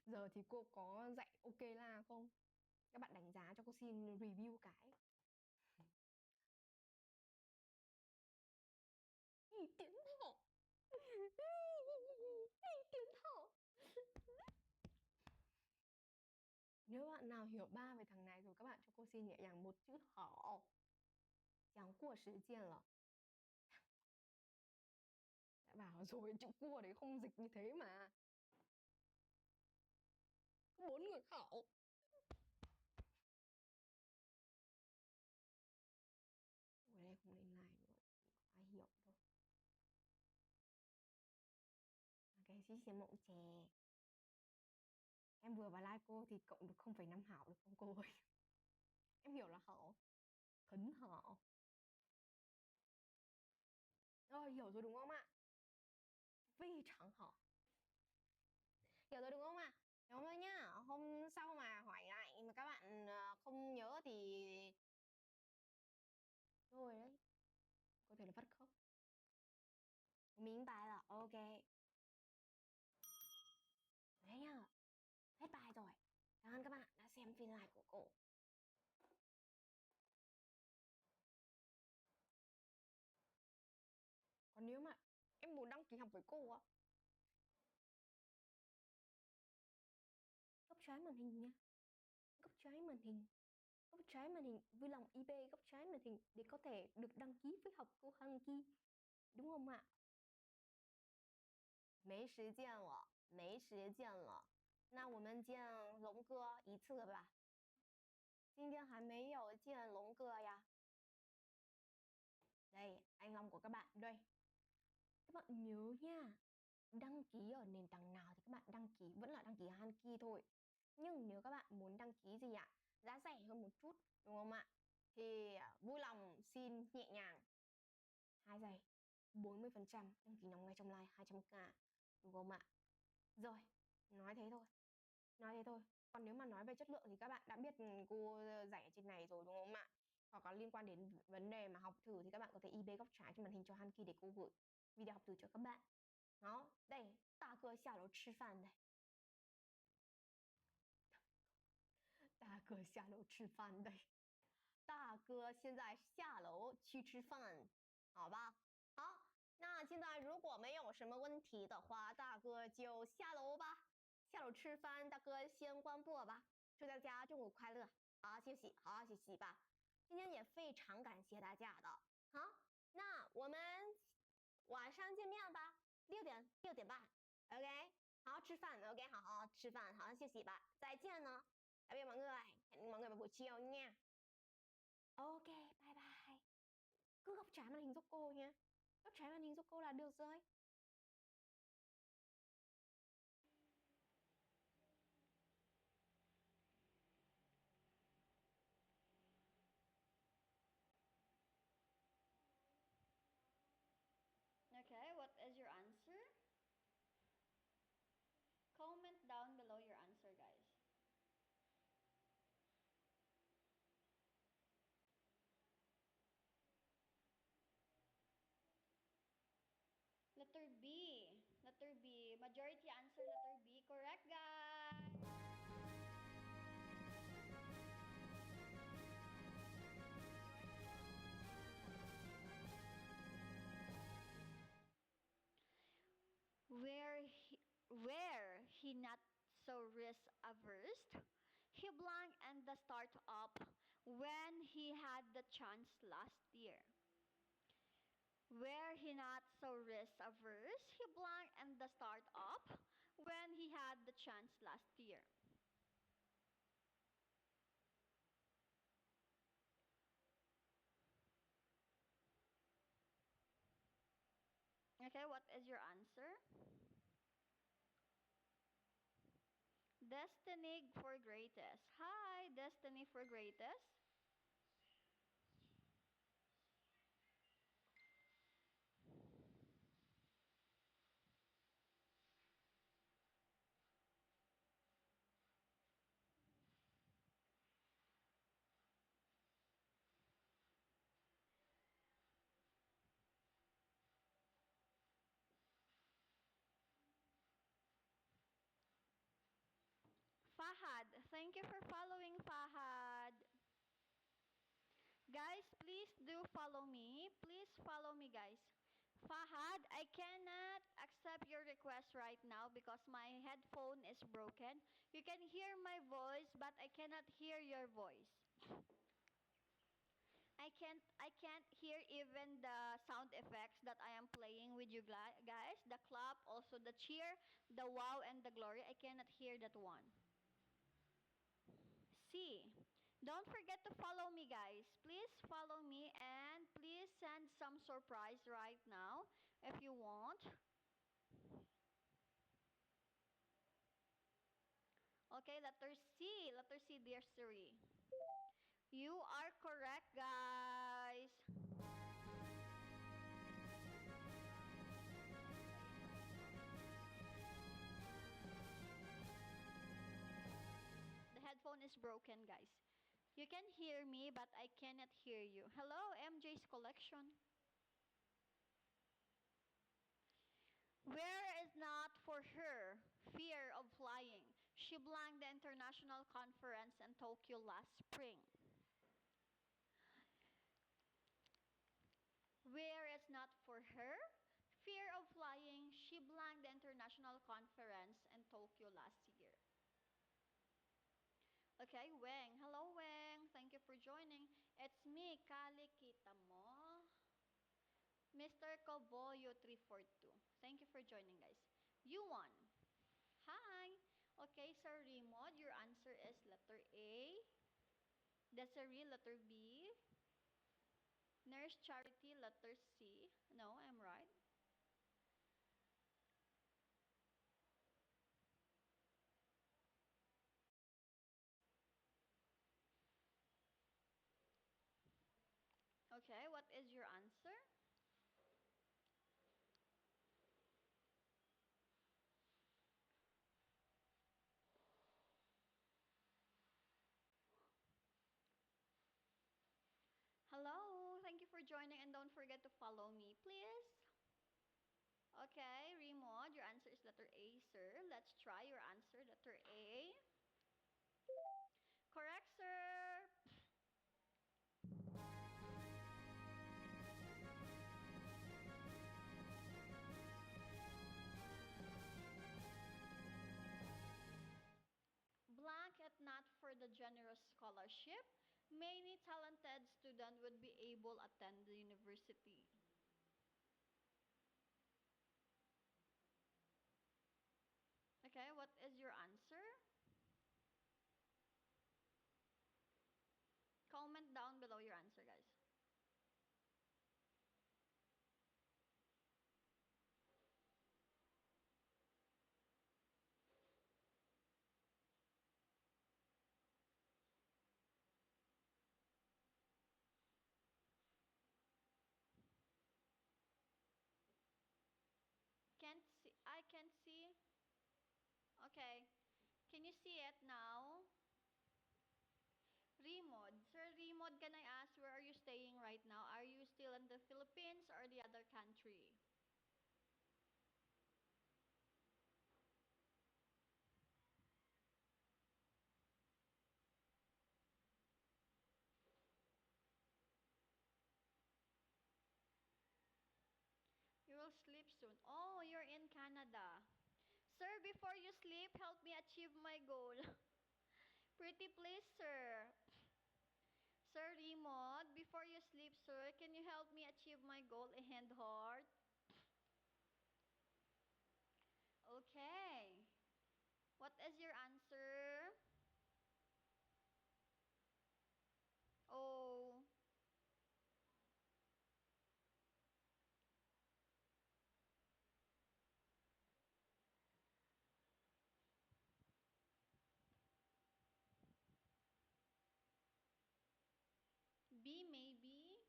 giờ thì cô có dạy ok là không? Các bạn đánh giá cho cô xin review cái. Tiến thọ. Tiến thọ. Nếu bạn nào hiểu ba về thằng này rồi các bạn cho cô xin nhẹ nhàng một chữ họ. Chẳng qua thời gian rồi. Đã bảo rồi chữ cua đấy không dịch như thế mà. 4 người khẩu. Ở đây không lên like nữa, ai hiểu đâu. Cái gì xem mộng chè. Em vừa vào like cô thì cộng được 0,5 hảo được không cô ơi? Em hiểu là hảo. Khấn hảo. Rồi hiểu rồi đúng không ạ? Phi常好. Hiểu rồi đúng không ạ? Đúng rồi nhá. Hôm sau mà hỏi lại mà các bạn không nhớ thì rồi đấy. Có thể là phát khóc. Miếng bài là ok. Đấy nhá. Hết bài rồi. Cảm ơn các bạn đã xem phiên live của cô. Còn nếu mà em muốn đăng ký học với cô á, góc trái màn hình nha. Góc trái màn hình. Góc trái màn hình, vui lòng IP góc trái màn hình để có thể được đăng ký với học cô Hanky. Đúng không ạ? 没时间了，没时间了。那我们见龙哥一次吧。今天还没有见龙哥呀. Đây, anh Long của các bạn đây. Các bạn nhớ nha, đăng ký ở nền tảng nào thì các bạn đăng ký vẫn là đăng ký Hanky thôi. Nhưng nếu các bạn muốn đăng ký gì ạ? Giá rẻ hơn một chút, đúng không ạ? Thì vui lòng xin nhẹ nhàng 2 giây 40% đăng ký nóng ngay trong live 200k, đúng không ạ? Rồi, nói thế thôi. Nói thế thôi. Còn nếu mà nói về chất lượng thì các bạn đã biết cô giải ở trên này rồi đúng không ạ? Hoặc có liên quan đến vấn đề mà học thử thì các bạn có thể IP góc trái trên màn hình cho Hanky để cô gửi video học thử cho các bạn. Đó, đây, 大哥下楼吃饭đây. 大哥下楼吃饭đây. 大哥现在下楼去吃饭，好吧？好，那现在如果没有什么问题的话，大哥就下楼吧。下楼吃饭，大哥先关播吧。祝大家中午快乐，好好休息，好好学习吧。今天也非常感谢大家的。好，那我们晚上见面吧。6点半，OK，好好吃飯，OK，好好吃飯，好好休息吧，再見咯，tạm biệt mọi người, hẹn mọi người vào buổi chiều nha. Ok, bye bye. Cứ góc trái màn hình giúp cô nha, góc trái màn hình giúp cô là được rồi. Okay, what is your answer? Comment down below your answer, guys. Letter B. Letter B. Majority answer letter B. Correct, guys. Where he not so risk averse, he blank and the start up when he had the chance last year. Where he not so risk averse, he blank and the start up when he had the chance last year. Okay, what is your answer? Destiny for greatest. Hi, Destiny for greatest. Fahad, thank you for following, Fahad. Guys, please do follow me. Please follow me, guys. Fahad, I cannot accept your request right now because my headphone is broken. You can hear my voice, but I cannot hear your voice. I can't hear even the sound effects that I am playing with you guys. The clap, also the cheer, the wow and the glory. I cannot hear that one. C. Don't forget to follow me, guys. Please follow me and please send some surprise right now if you want. Okay, letter C. Letter C, dear Siri. You are correct, guys. The headphone is broken, guys. You can hear me, but I cannot hear you. Hello, MJ's collection. Where is not for her fear of flying? She blanked the international conference in Tokyo last spring. Where is not for her fear of flying? She blanked the international conference in Tokyo last year. Okay, Weng. Hello, Weng. Thank you for joining. It's me, Kali Kita Mo. Mr. Koboyo 342. Thank you for joining, guys. You won. Hi. Okay, Sir Remod, your answer is letter A. Desiree, letter B. Nurse Charity, letter C. No, I'm right. Okay, what is your answer? Hello, thank you for joining and don't forget to follow me, please. Okay, Remod, your answer is letter A, sir. Let's try your answer, letter A. Correct, sir. Blank at not for the generous scholarship, many talented students would be able to attend the university. down below your answer, guys. Can't see. I can't see. Okay. Can you see it now? Remod. Sir Remod, can I ask where are you staying right now? Are you still in the Philippines or the other country? You will sleep soon. Oh, you're in Canada. Sir, before you sleep, help me achieve my goal. Pretty please, sir. Sir Remod, before you sleep, sir, can you help me achieve my goal and heart? Okay. What is your answer? Oh, B maybe.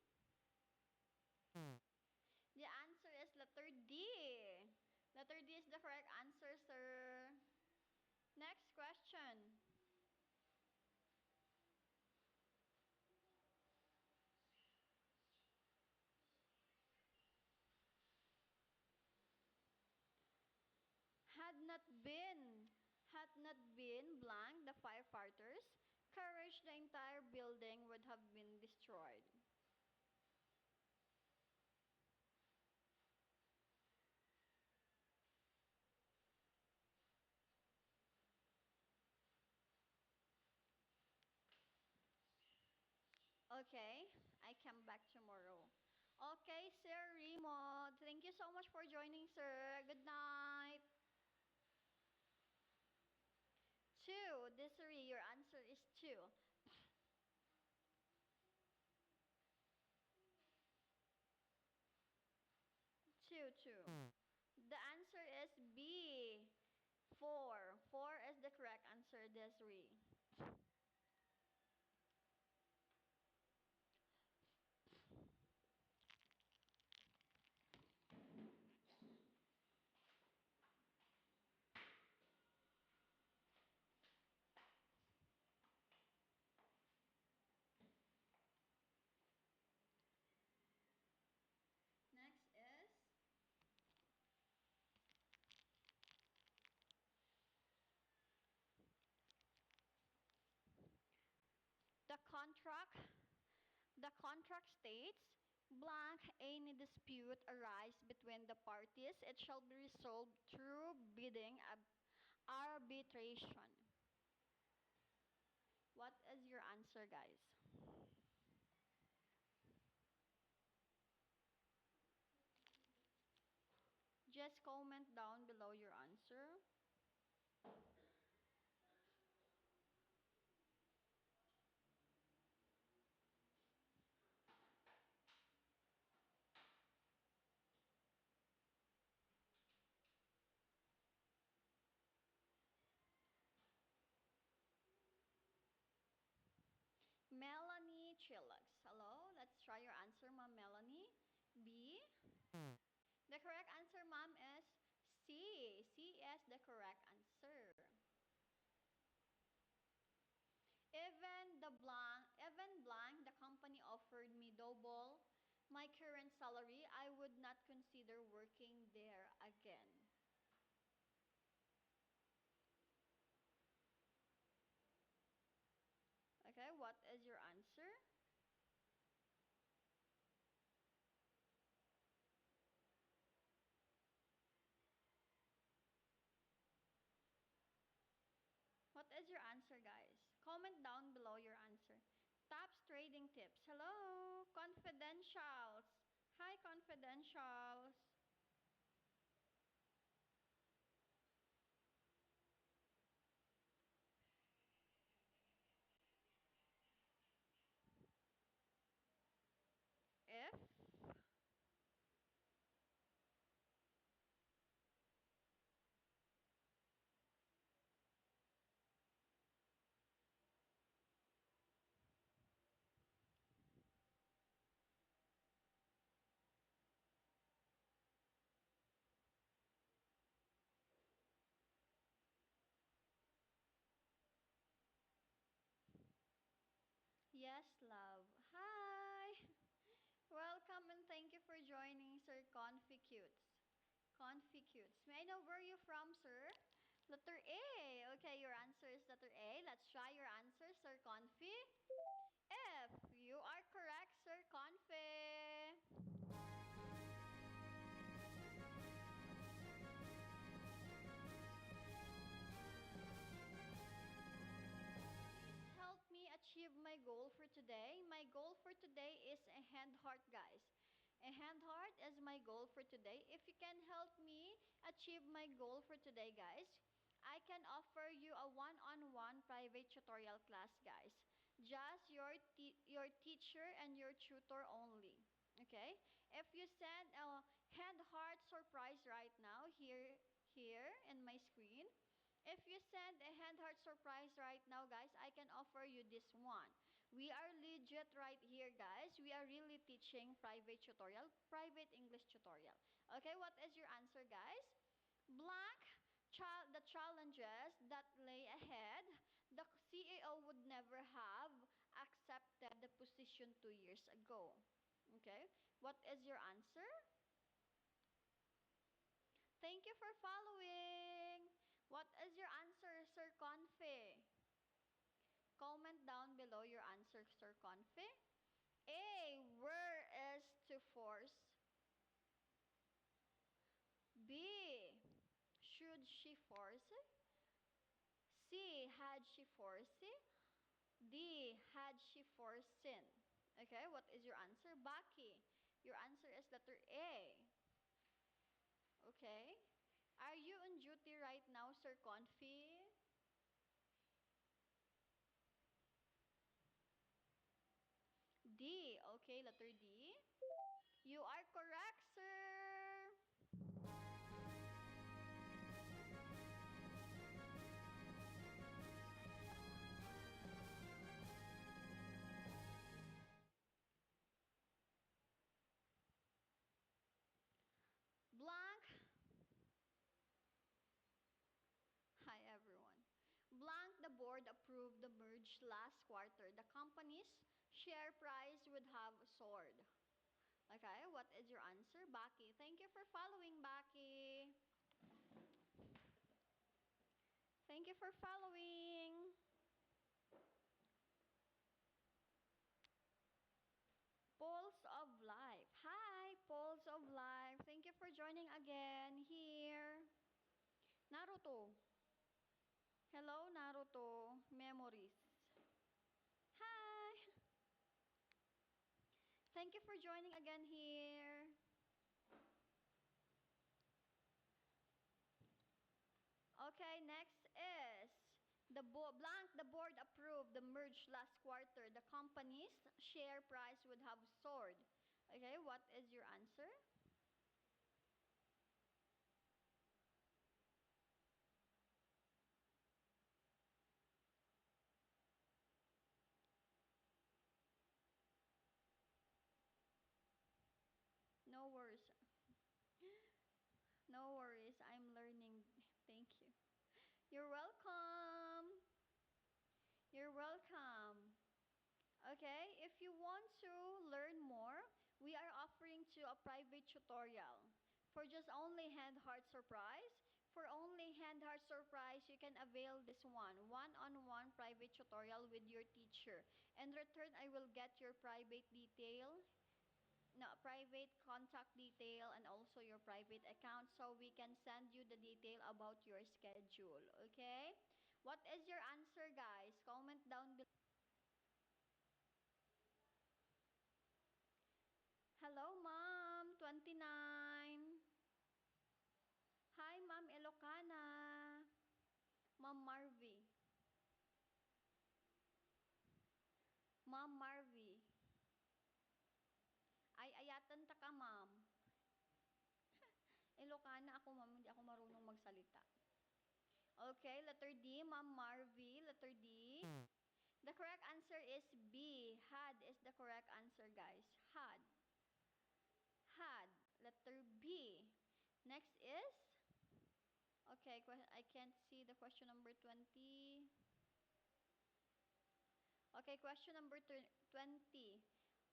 The answer is letter D. Letter D is the correct answer, sir. Next question. Had not been, had not been blank the firefighters, courage the entire building would have been destroyed. Okay, I come back tomorrow. Okay, Sir Remo, thank you so much for joining, sir. Good night. Two, Desiree, your answer is two. Two, two. The answer is B. Four. Four is the correct answer, Desiree. Next is the contract. The contract states, blank, any dispute arise between the parties, it shall be resolved through bidding arbitration. What is your answer, guys? Just comment down below your answer. Melanie Chillax. Hello, let's try your answer, Ma'am Melanie. B. The correct answer, Ma'am, is C. C is the correct answer. Even blank, the company offered me double my current salary. I would not consider working there again. Okay, what is your answer? What is your answer, guys? Comment down below your answer. Taps trading tips. Hello, confidentials. Hi, confidentials. Sir Conficutes. Conficutes. May I know where you from, sir? Letter A. Okay, your answer is letter A. Let's try your answer, Sir Confi. F. You are correct, Sir Confi. Help me achieve my goal for today. My goal for today is a hand heart, guys. A hand heart is my goal for today. If you can help me achieve my goal for today, guys, I can offer you a one-on-one private tutorial class, guys. Just your teacher and your tutor only. Okay? If you send a hand heart surprise right now here in my screen, if you send a hand heart surprise right now, guys, I can offer you this one. We are legit right here, guys. We are really teaching private tutorial, private English tutorial. Okay, what is your answer, guys? Blank, the challenges that lay ahead, the CEO would never have accepted the position 2 years ago. Okay, what is your answer? Thank you for following. What is your answer, Sir Confe? Comment down below your answer, Sir Confe. A. Where is to force? B. Should she force it? C. Had she forced it? D. Had she foreseen? Okay, what is your answer? Baki, your answer is letter A. Okay. Are you on duty right now, Sir Confi? D. Okay, letter D. You are correct, sir. Blank. Hi, everyone. Blank, the board approved the merge last quarter. The company's share price would have soared. Okay, what is your answer? Baki. Thank you for following, Baki. Thank you for following. Pulse of Life. Hi, Pulse of Life. Thank you for joining again here. Naruto. Hello, Naruto. Memories. Hi. Thank you for joining again here. Okay, next is the board approved the merge last quarter. The company's share price would have soared. Okay, what is your answer? No worries. No worries. I'm learning. Thank you. You're welcome. You're welcome. Okay, if you want to learn more, we are offering to a private tutorial. For just only hand heart surprise, for only hand heart surprise, you can avail this one-on-one private tutorial with your teacher. In return, I will get your private detail, no, private contact detail, and also your private account so we can send you the detail about your schedule. Okay? What is your answer, guys? Comment down below. Hello, Ma'am. 29. Hi, Ma'am Ilocana. Ma'am Marvy. Ma'am Marvy. Ay, ayatan ta ka, Ma'am. Ilocana ako, Ma'am. Hindi ako marunong magsalita. Okay, letter D, Ma'am Marvy. Letter D. The correct answer is B. Had is the correct answer, guys. Had. Had. Letter B. Next is? Okay, I can't see the question number 20. Okay, question number 20.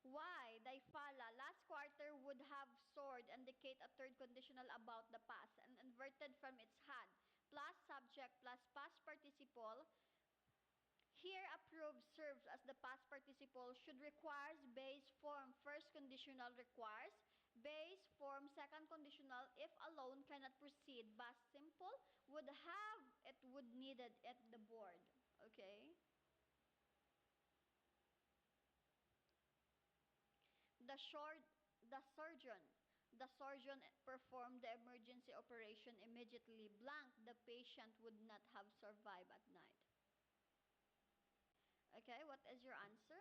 Why? Daifala. Last quarter would have soared, indicate a third conditional about the past, and inverted from its had. Plus subject plus past participle. Here approved serves as the past participle should requires base form. First conditional requires base form. Second conditional if alone cannot proceed. Past simple would have it would needed at the board. Okay. The short the surgeon the surgeon performed the emergency operation immediately. Blank the patient would not have survived at night. Okay, what is your answer?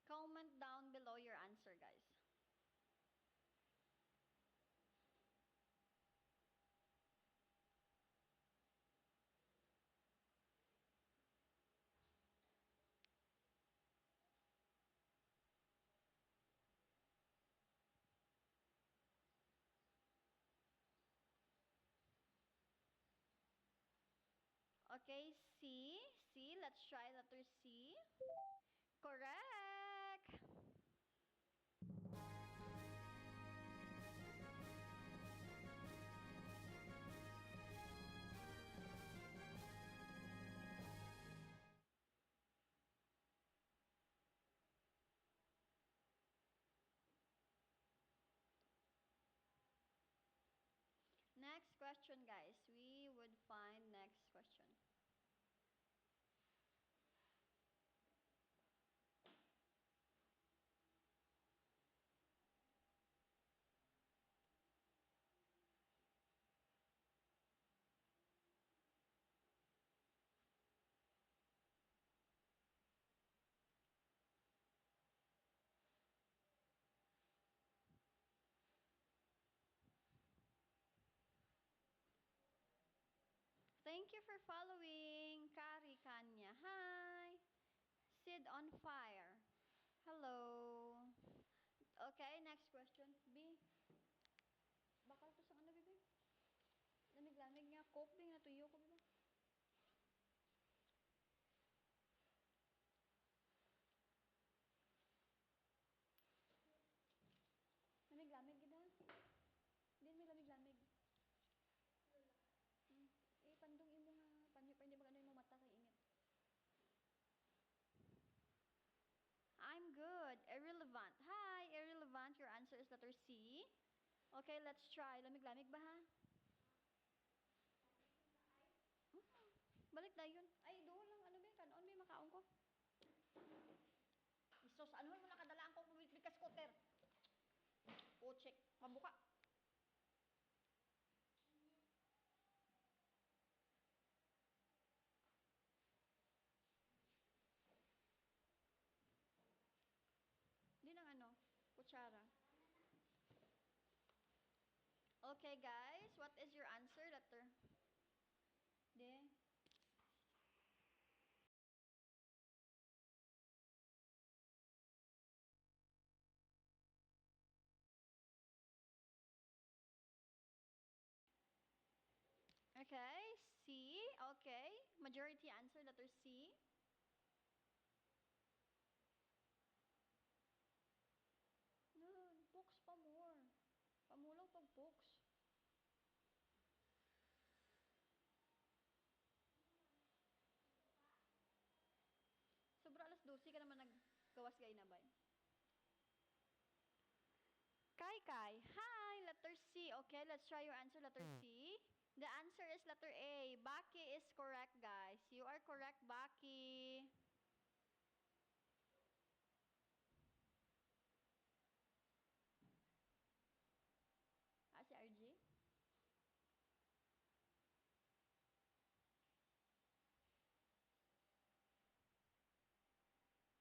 Comment down below your answer, guys. Okay, C. C. Let's try letter C. Correct. Next question, guys. We would find next question. Thank you for following. Kari Kanya. Hi. Sid on fire. Hello. Okay, next question. B. Bakal to sa ano, bibi? Lamig-lamig nga. Coke, bing. Natuyo ko, bibi. Lamig-lamig, gida. Din may lamig-lamig. Pandong imo nga. Panyo pa hindi magano yung mata kay init. I'm good. Irrelevant. Hi, irrelevant. Your answer is letter C. Okay, let's try. Lamig-lamig ba, ha? Balik na yun. Ay, doon lang. Ano ba yun? Kanon ba yung makaon ko? Isos, ano mo nakadalaan ko bumibig ka scooter? Check. Mabuka. Di ng ano? Kutsara. Okay, guys. What is your answer? Letter? Di. Okay, C. Okay. Majority answer, letter C. Yun, books pa more. Pamulaw pag books. Sobra alas 12 ka naman naggawas gay na ba? Kai Kai. Hi, letter C. Okay, let's try your answer, letter C. The answer is letter A. Baki is correct, guys. You are correct, Baki. Si RG?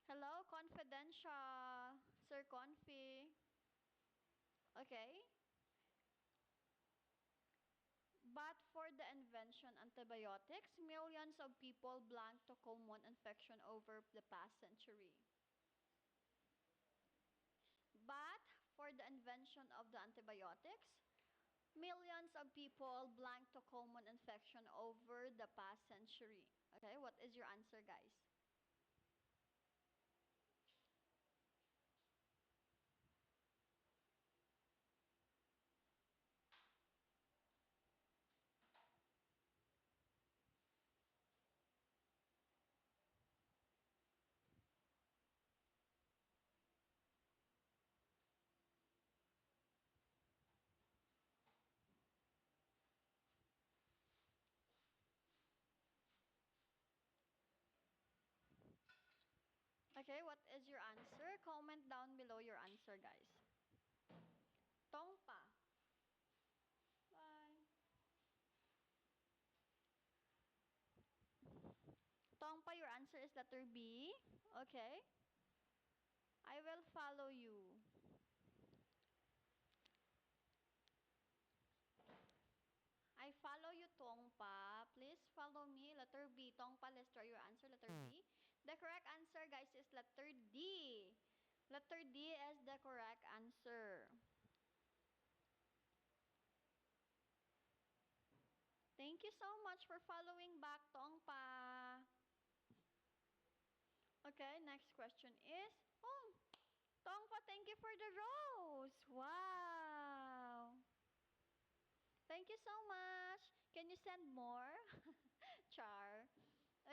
Hello, confidential. Sir Confi. Okay. But for the invention antibiotics, millions of people belong to common infection over the past century. But for the invention of the antibiotics, Millions of people blank to common infection over the past century. Okay, what is your answer, guys? Okay, what is your answer? Comment down below your answer, guys. Tongpa. Bye. Tongpa, your answer is letter B. Okay. I will follow you. I follow you, Tongpa. Please follow me. Letter B. Tongpa, let's try your answer. Letter B. The correct answer, guys, is letter D. Letter D is the correct answer. Thank you so much for following back, Tongpa. Okay, next question is, oh, Tongpa, thank you for the rose. Wow. Thank you so much. Can you send more? Char.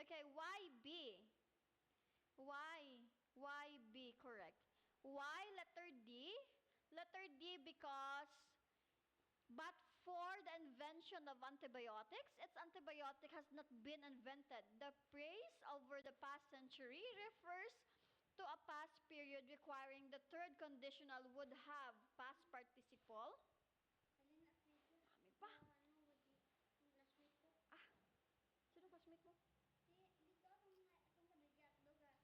Okay, why B? Why? Why B correct? Why letter D? Letter D because but for the invention of antibiotics, its antibiotic has not been invented. The phrase over the past century refers to a past period requiring the third conditional would have past participle. Kami pa. Ah, sino classmate mo? Dito, itong kabidyak, lugar, itong mama niya, kabidyak. Classmate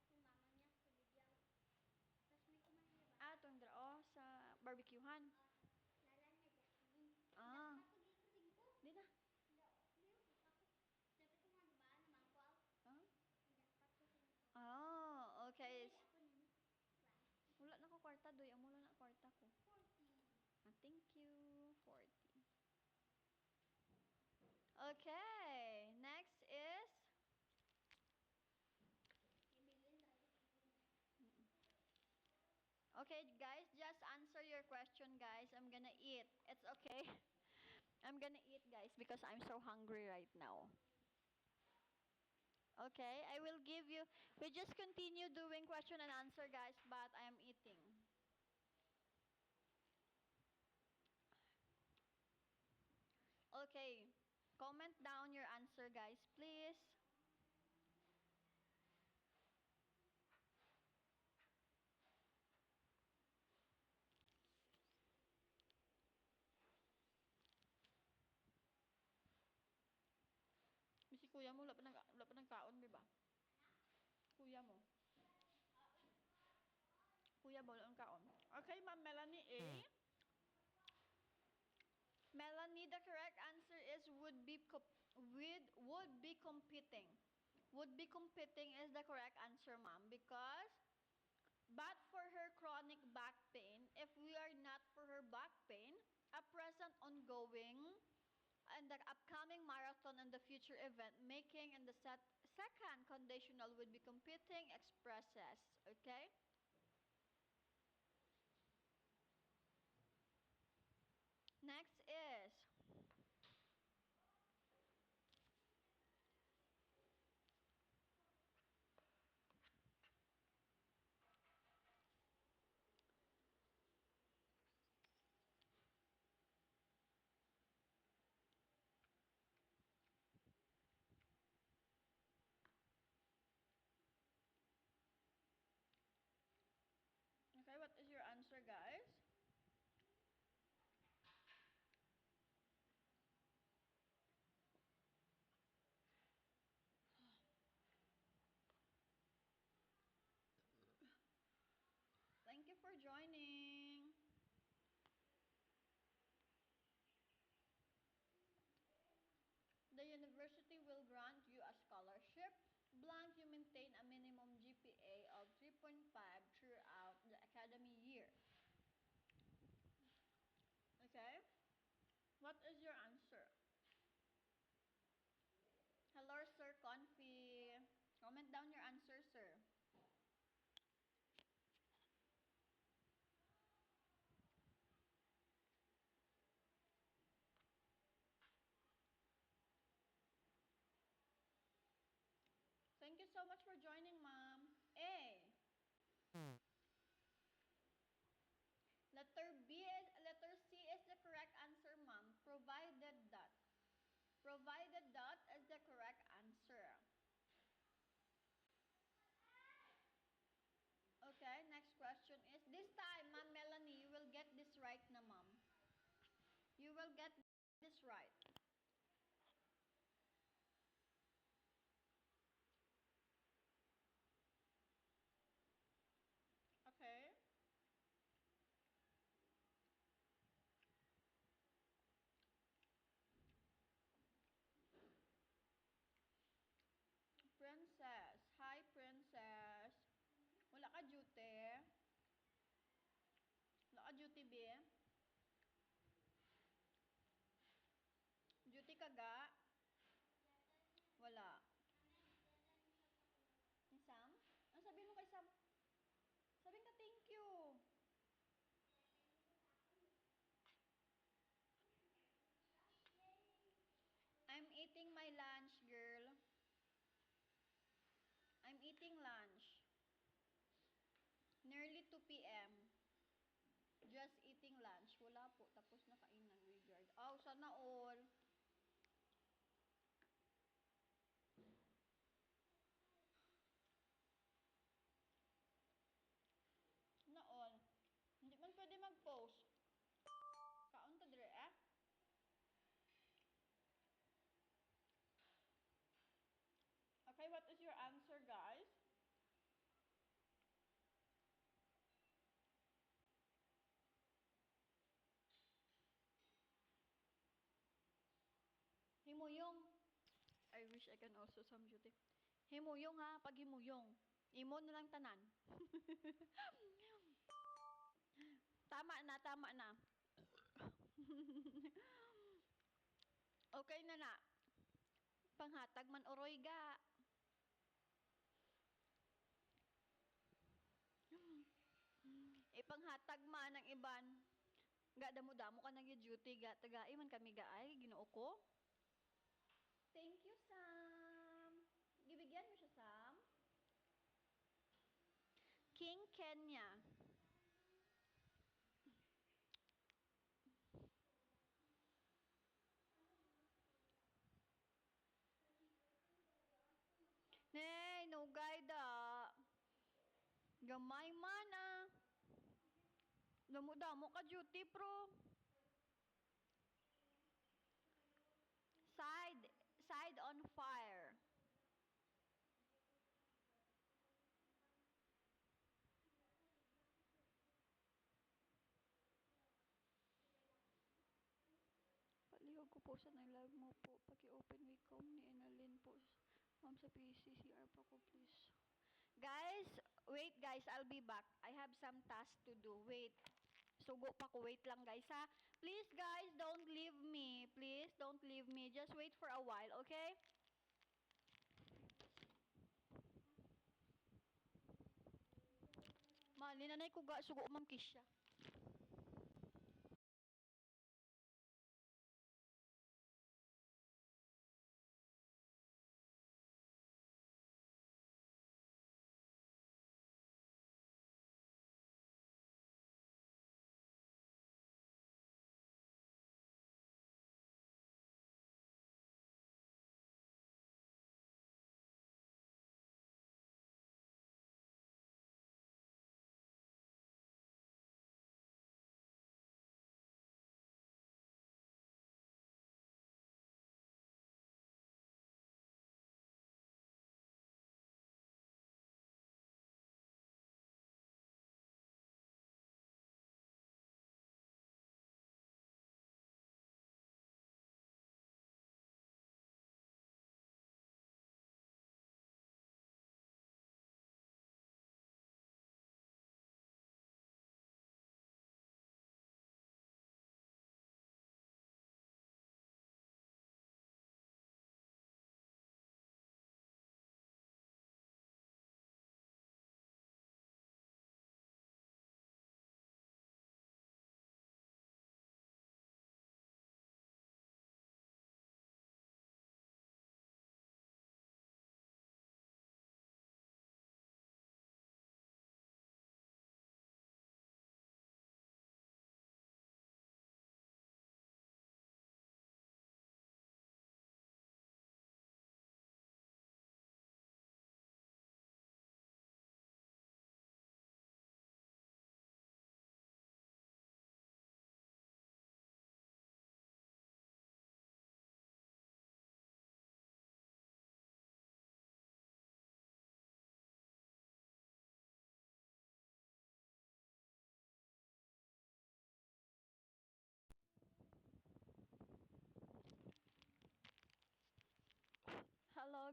ko man niya ba? Ah, itong oh, sa barbecuehan. Lala niya, Jacqueline. Ah. Dapat ko dito, tingko. Di na. Dito, ako. Dapat ko nga, diba, namangkwaw. Huh? Dapat ko tingko. Oh, okay. Ako nini. Wala na ko kwarta, doy. Amo na kwarta ko. 40. Ah, thank you. 40. Okay, next is okay, guys, just answer your question, guys. I'm gonna eat. It's okay. I'm gonna eat, guys, because I'm so hungry right now. Okay, I will give you, we just continue doing question and answer, guys, but I am eating. Okay, comment down your answer, guys, please. Si kuya mo, wala pa nagkaon, di ba? Kuya mo. Kuya mo, wala nagkaon. Okay, Ma'am Melanie A. Melanie, the correct answer is would be competing. Would be competing is the correct answer, ma'am, because but for her chronic back pain, if we are not for her back pain, a present ongoing and the upcoming marathon and the future event making and the second conditional would be competing expresses, okay? Next is Comment down your answer, sir. Thank you so much for joining, ma'am. A. Letter C is the correct answer, ma'am. Provided that is the correct answer. Okay, next question is, this time, Ma'am Melanie, you will get this right na, ma'am. You will get this right. Okay. Princess. Hi, princess. Wala ka duty? Wala ka duty, B? Duty ka ga? Wala. Ni Sam? Ano sabihin mo kay Sam? Sabihin ka thank you. I'm eating my lunch, girl. I'm eating lunch. Nearly 2 p.m. Just eating lunch. Wala po. Tapos na kainan. Regard. Oh, sana all. Na all. Hindi man pwede mag-post. Kaon ta dire eh. Okay, what is your answer, guys? Himuyong. I wish I can also some duty. Himuyong ha, pag himuyong. Imo na lang tanan. Tama na, tama na. Okay na na. Panghatag man oroy ga. Ipanghatag man ang iban. Ga damo-damo ka nang duty ga tagai man kami ga ay Ginoo ko. Thank you, Sam. Gibigyan mo siya, Sam. King Kenya. Nay, no guide Gamay man ah. Damo-damo ka duty pro. Side on fire. Palihog ko po sa live mo po. Paki-open wacom ni Enalyn po. Ma'am sa PCCR pa ko please. Guys, wait guys, I'll be back. I have some task to do. Wait. Sugo pa ko. Wait lang guys ha. Please guys, don't leave me. Please don't leave me. Just wait for a while, okay? Mali na ko ga sugo Ma'am Kisha.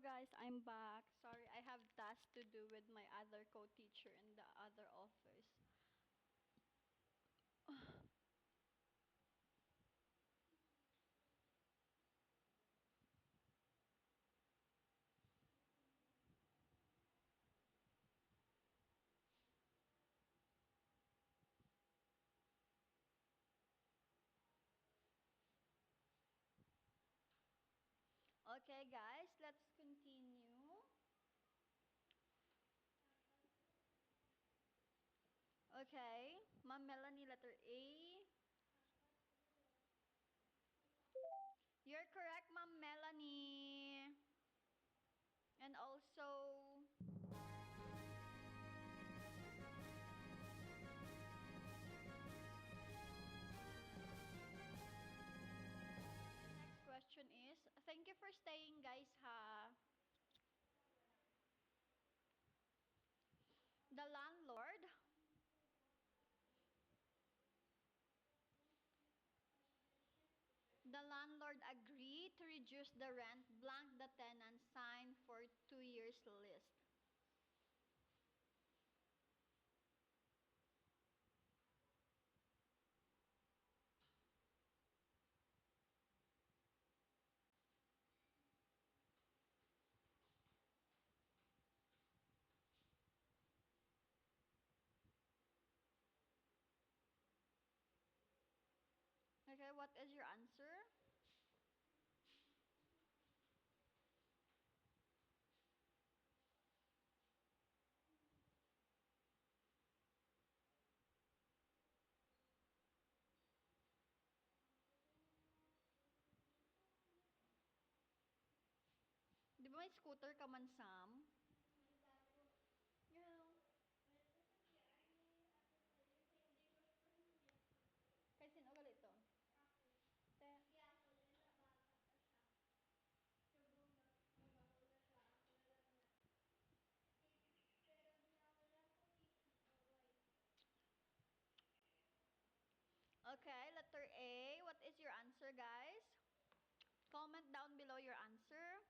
guys, I'm back. Sorry, I have tasks to do with my other co-teacher in the other office. Okay, guys, let's continue. Okay, Ma'am Melanie, letter A. You're correct, Ma'am Melanie. And also, next question is, thank you for staying, guys, ha. The landlord agreed to reduce the rent, blank the tenant, signed for 2 years list. Okay, what is your answer? Di ba may scooter ka man, Sam? Yeah. Kay sino gali ito? Te. Okay, letter A. What is your answer, guys? Comment down below your answer.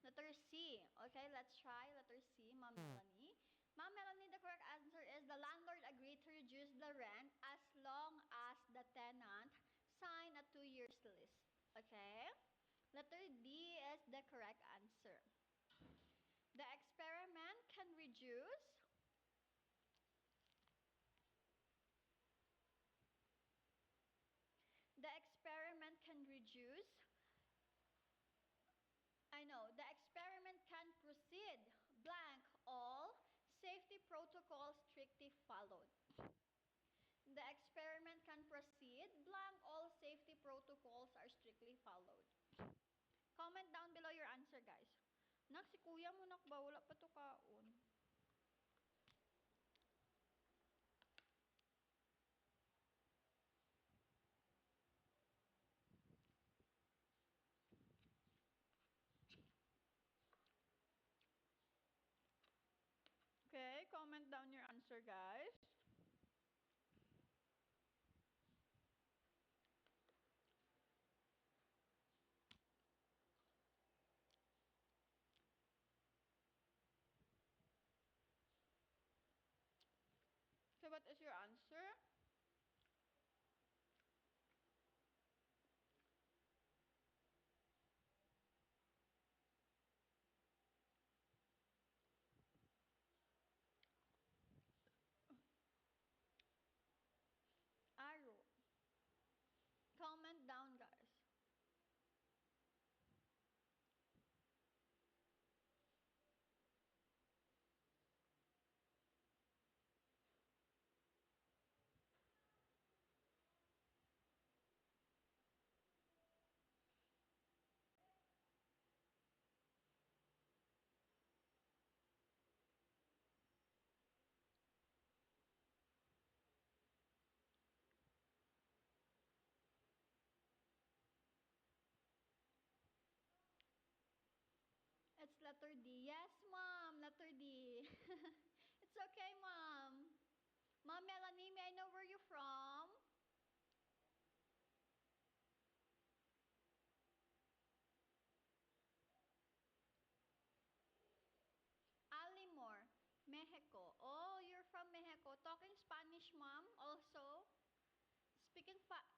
Letter C. Okay, let's try letter C, Ma'am Melanie. Ma'am Melanie, the correct answer is the landlord agreed to reduce the rent as long as the tenant signed a 2 years lease. Okay? Letter D is the correct answer. The experiment can reduce the experiment can proceed, blank, all safety protocols strictly followed. The experiment can proceed, blank, all safety protocols are strictly followed. Comment down below your answer, guys. Nak, si kuya mo nak ba? Wala pa to kaon. Okay, comment down your answer, guys. So what is your answer? Arrow. Comment down, guys. letter D. Yes, ma'am, letter D. It's okay, ma'am. Ma'am Melanie, may I know where you're from? Alimor, Mexico. Oh, you're from Mexico. Talking Spanish, ma'am, also? Speaking Spanish?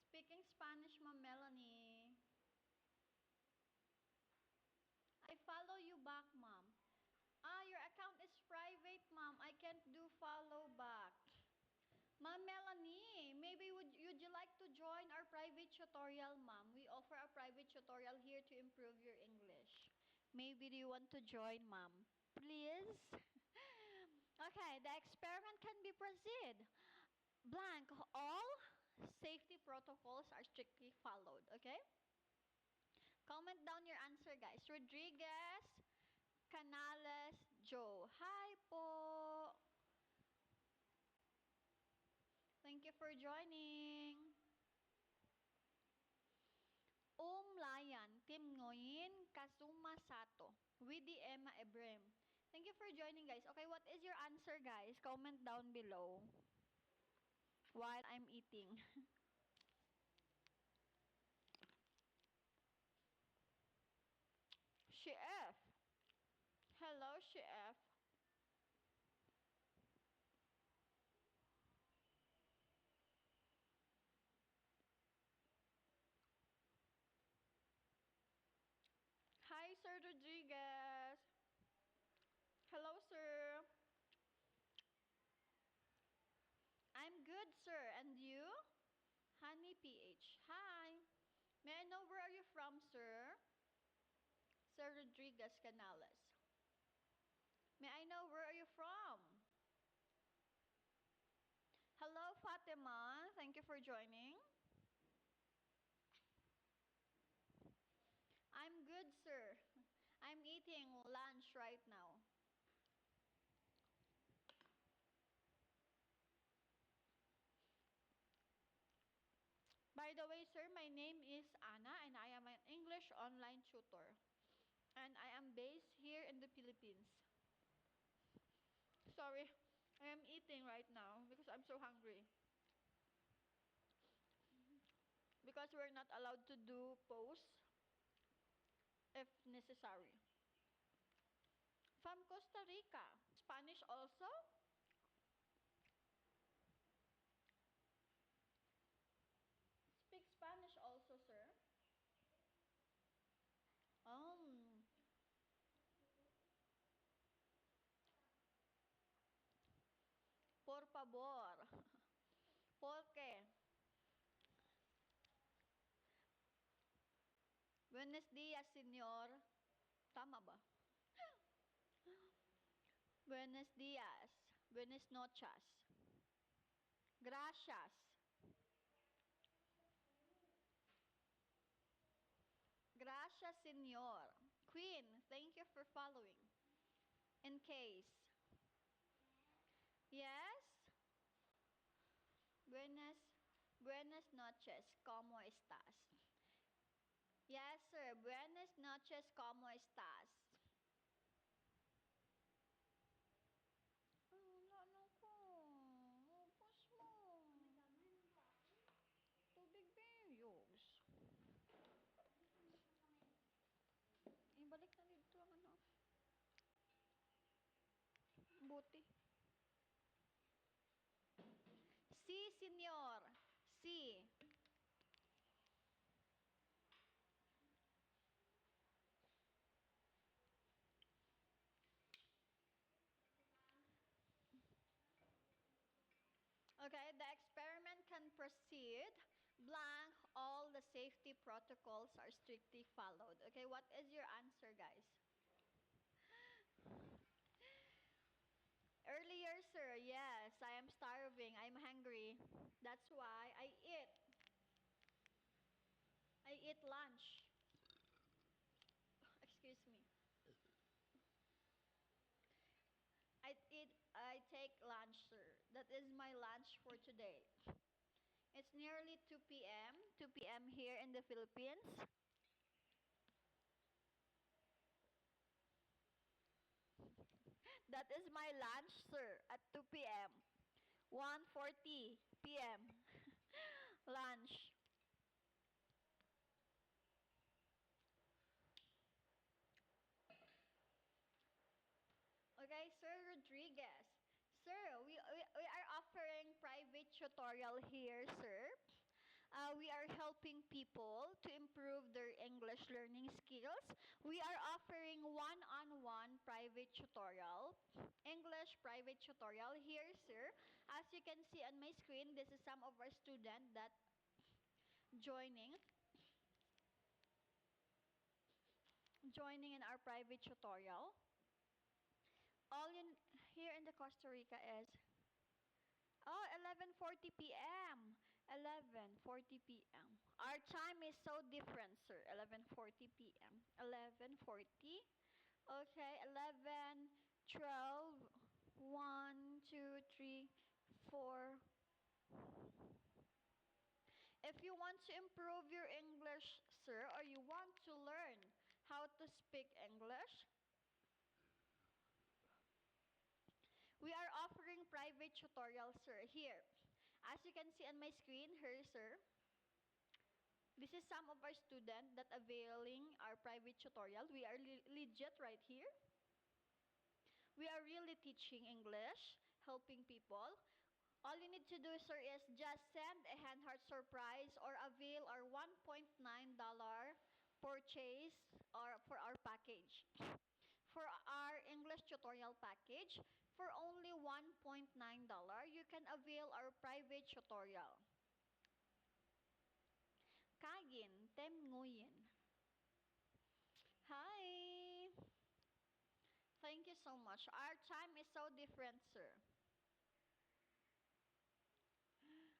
Speaking Spanish, ma'am Melanie. I follow you back, ma'am. Ah, your account is private, ma'am. I can't do follow back. Ma'am Melanie, maybe would you like to join our private tutorial, ma'am? We offer a private tutorial here to improve your English. Maybe do you want to join, ma'am? Please? Okay, the experiment can be proceed. Blank, all safety protocols are strictly followed, okay? Comment down your answer, guys. Rodriguez, Canales, Joe. Hi po! Thank you for joining. Layan, Tim Ngoyin, Kazuma Sato, Widi Emma Ebrem. Thank you for joining, guys. Okay, what is your answer, guys? Comment down below while I'm eating. Chef. Hello, Chef. Hi, Sir Rodriguez. Hello, sir. I'm good, sir. And you? Honey PH. Hi. May I know where are you from, sir? Sir Rodriguez Canales. May I know where are you from? Hello, Fatima. Thank you for joining. I'm good, sir. I'm eating lunch right now. By the way, sir, my name is Anna and I am an English online tutor. And I am based here in the Philippines. Sorry, I am eating right now because I'm so hungry. Because we're not allowed to do posts if necessary. From Costa Rica. Spanish also? Speak Spanish also, sir? Um, por favor. ¿Por qué? Buenos días, señor. Tama ba? Buenos días. Buenas noches. Gracias. Gracias, señor. Queen, thank you for following. In case. Yes? Buenas noches. ¿Cómo estás? Yes, sir. Buenas noches. ¿Cómo estás? Ano ko? Ubus mo. Tubig biyos. Ibalik na dito ang ano. Buti. Si, senyor. Si. Okay, the experiment can proceed. Blank, all the safety protocols are strictly followed. Okay, what is your answer, guys? Earlier, sir, yes, I am starving. I'm hungry. That's why I eat. I eat lunch. Excuse me. I take lunch, sir. That is my lunch for today. It's nearly 2 p.m. 2 p.m. here in the Philippines. That is my lunch, sir, at 2 p.m. 1:40 p.m. lunch. Okay, Sir Rodriguez. Sir, we are offering private tutorial here, sir. We are helping people to improve their English learning skills. We are offering one-on-one private tutorial, English private tutorial here, sir. As you can see on my screen, this is some of our students that joining joining in our private tutorial. All in here in the Costa Rica is 11:40 p.m. 11:40 p.m. Our time is so different, sir. 11:40 p.m. 11:40. Okay, 11, 12, 1, 2, 3, 4. If you want to improve your English, sir, or you want to learn how to speak English, we are offering private tutorials, sir, here. As you can see on my screen here, sir, this is some of our students that availing our private tutorial. We are legit right here. We are really teaching English, helping people. All you need to do, sir, is just send a hand heart surprise or avail our $1.9 purchase or for our package. For our English tutorial package, for only $1.9, you can avail our private tutorial. Kagin, Tem Nguyen. Hi. Thank you so much. Our time is so different, sir.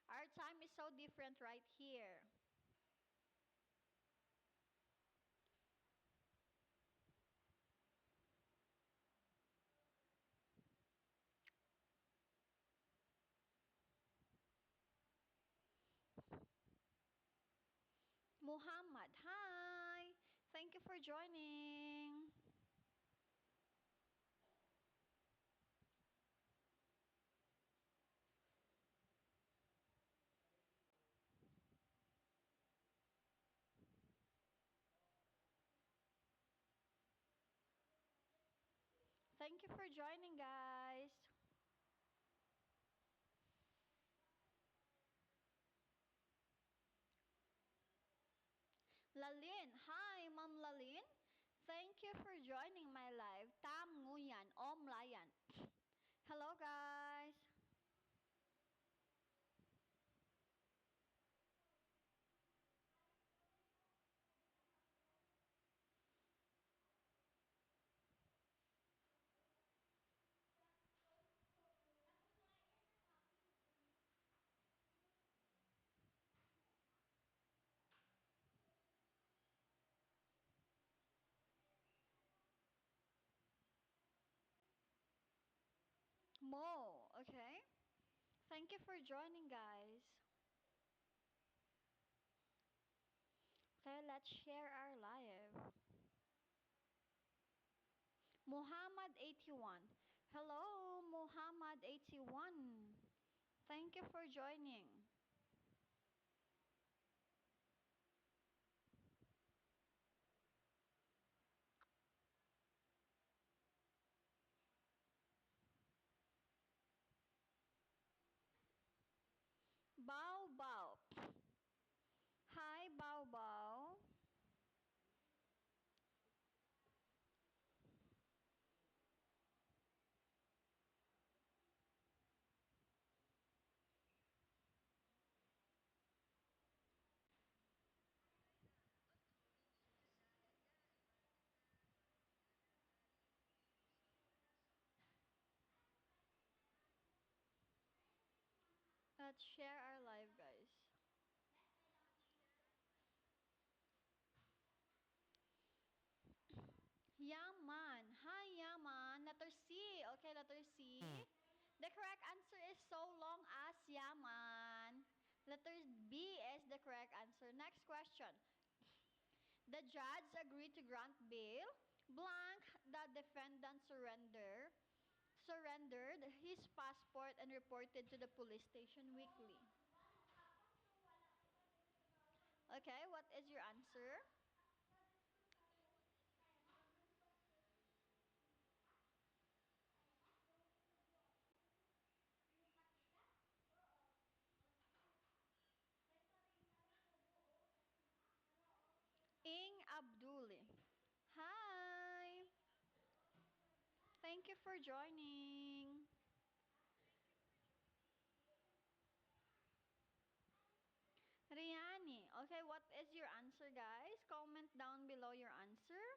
Our time is so different right here. Muhammad, hi. Thank you for joining. Thank you for joining, guys. Lalin, hi, Ma'am Lalin. Thank you for joining my live. Tam Nguyen, Om Layan. Hello, guys. Mo, okay. Thank you for joining, guys. Okay, let's share our live. Muhammad 81. Hello, Muhammad 81. Thank you for joining. Bao Bao. Hi, Bao Bao. Let's share our live, guys. Yaman. Hi, Yaman. Letter C. Okay, letter C. The correct answer is so long as Yaman. Letter B is the correct answer. Next question. The judge agreed to grant bail. Blank, the defendant surrendered his passport and reported to the police station weekly. Okay, what is your answer? Ing Abduli. Hi! Thank you for joining. Riani. Okay, what is your answer, guys? Comment down below your answer.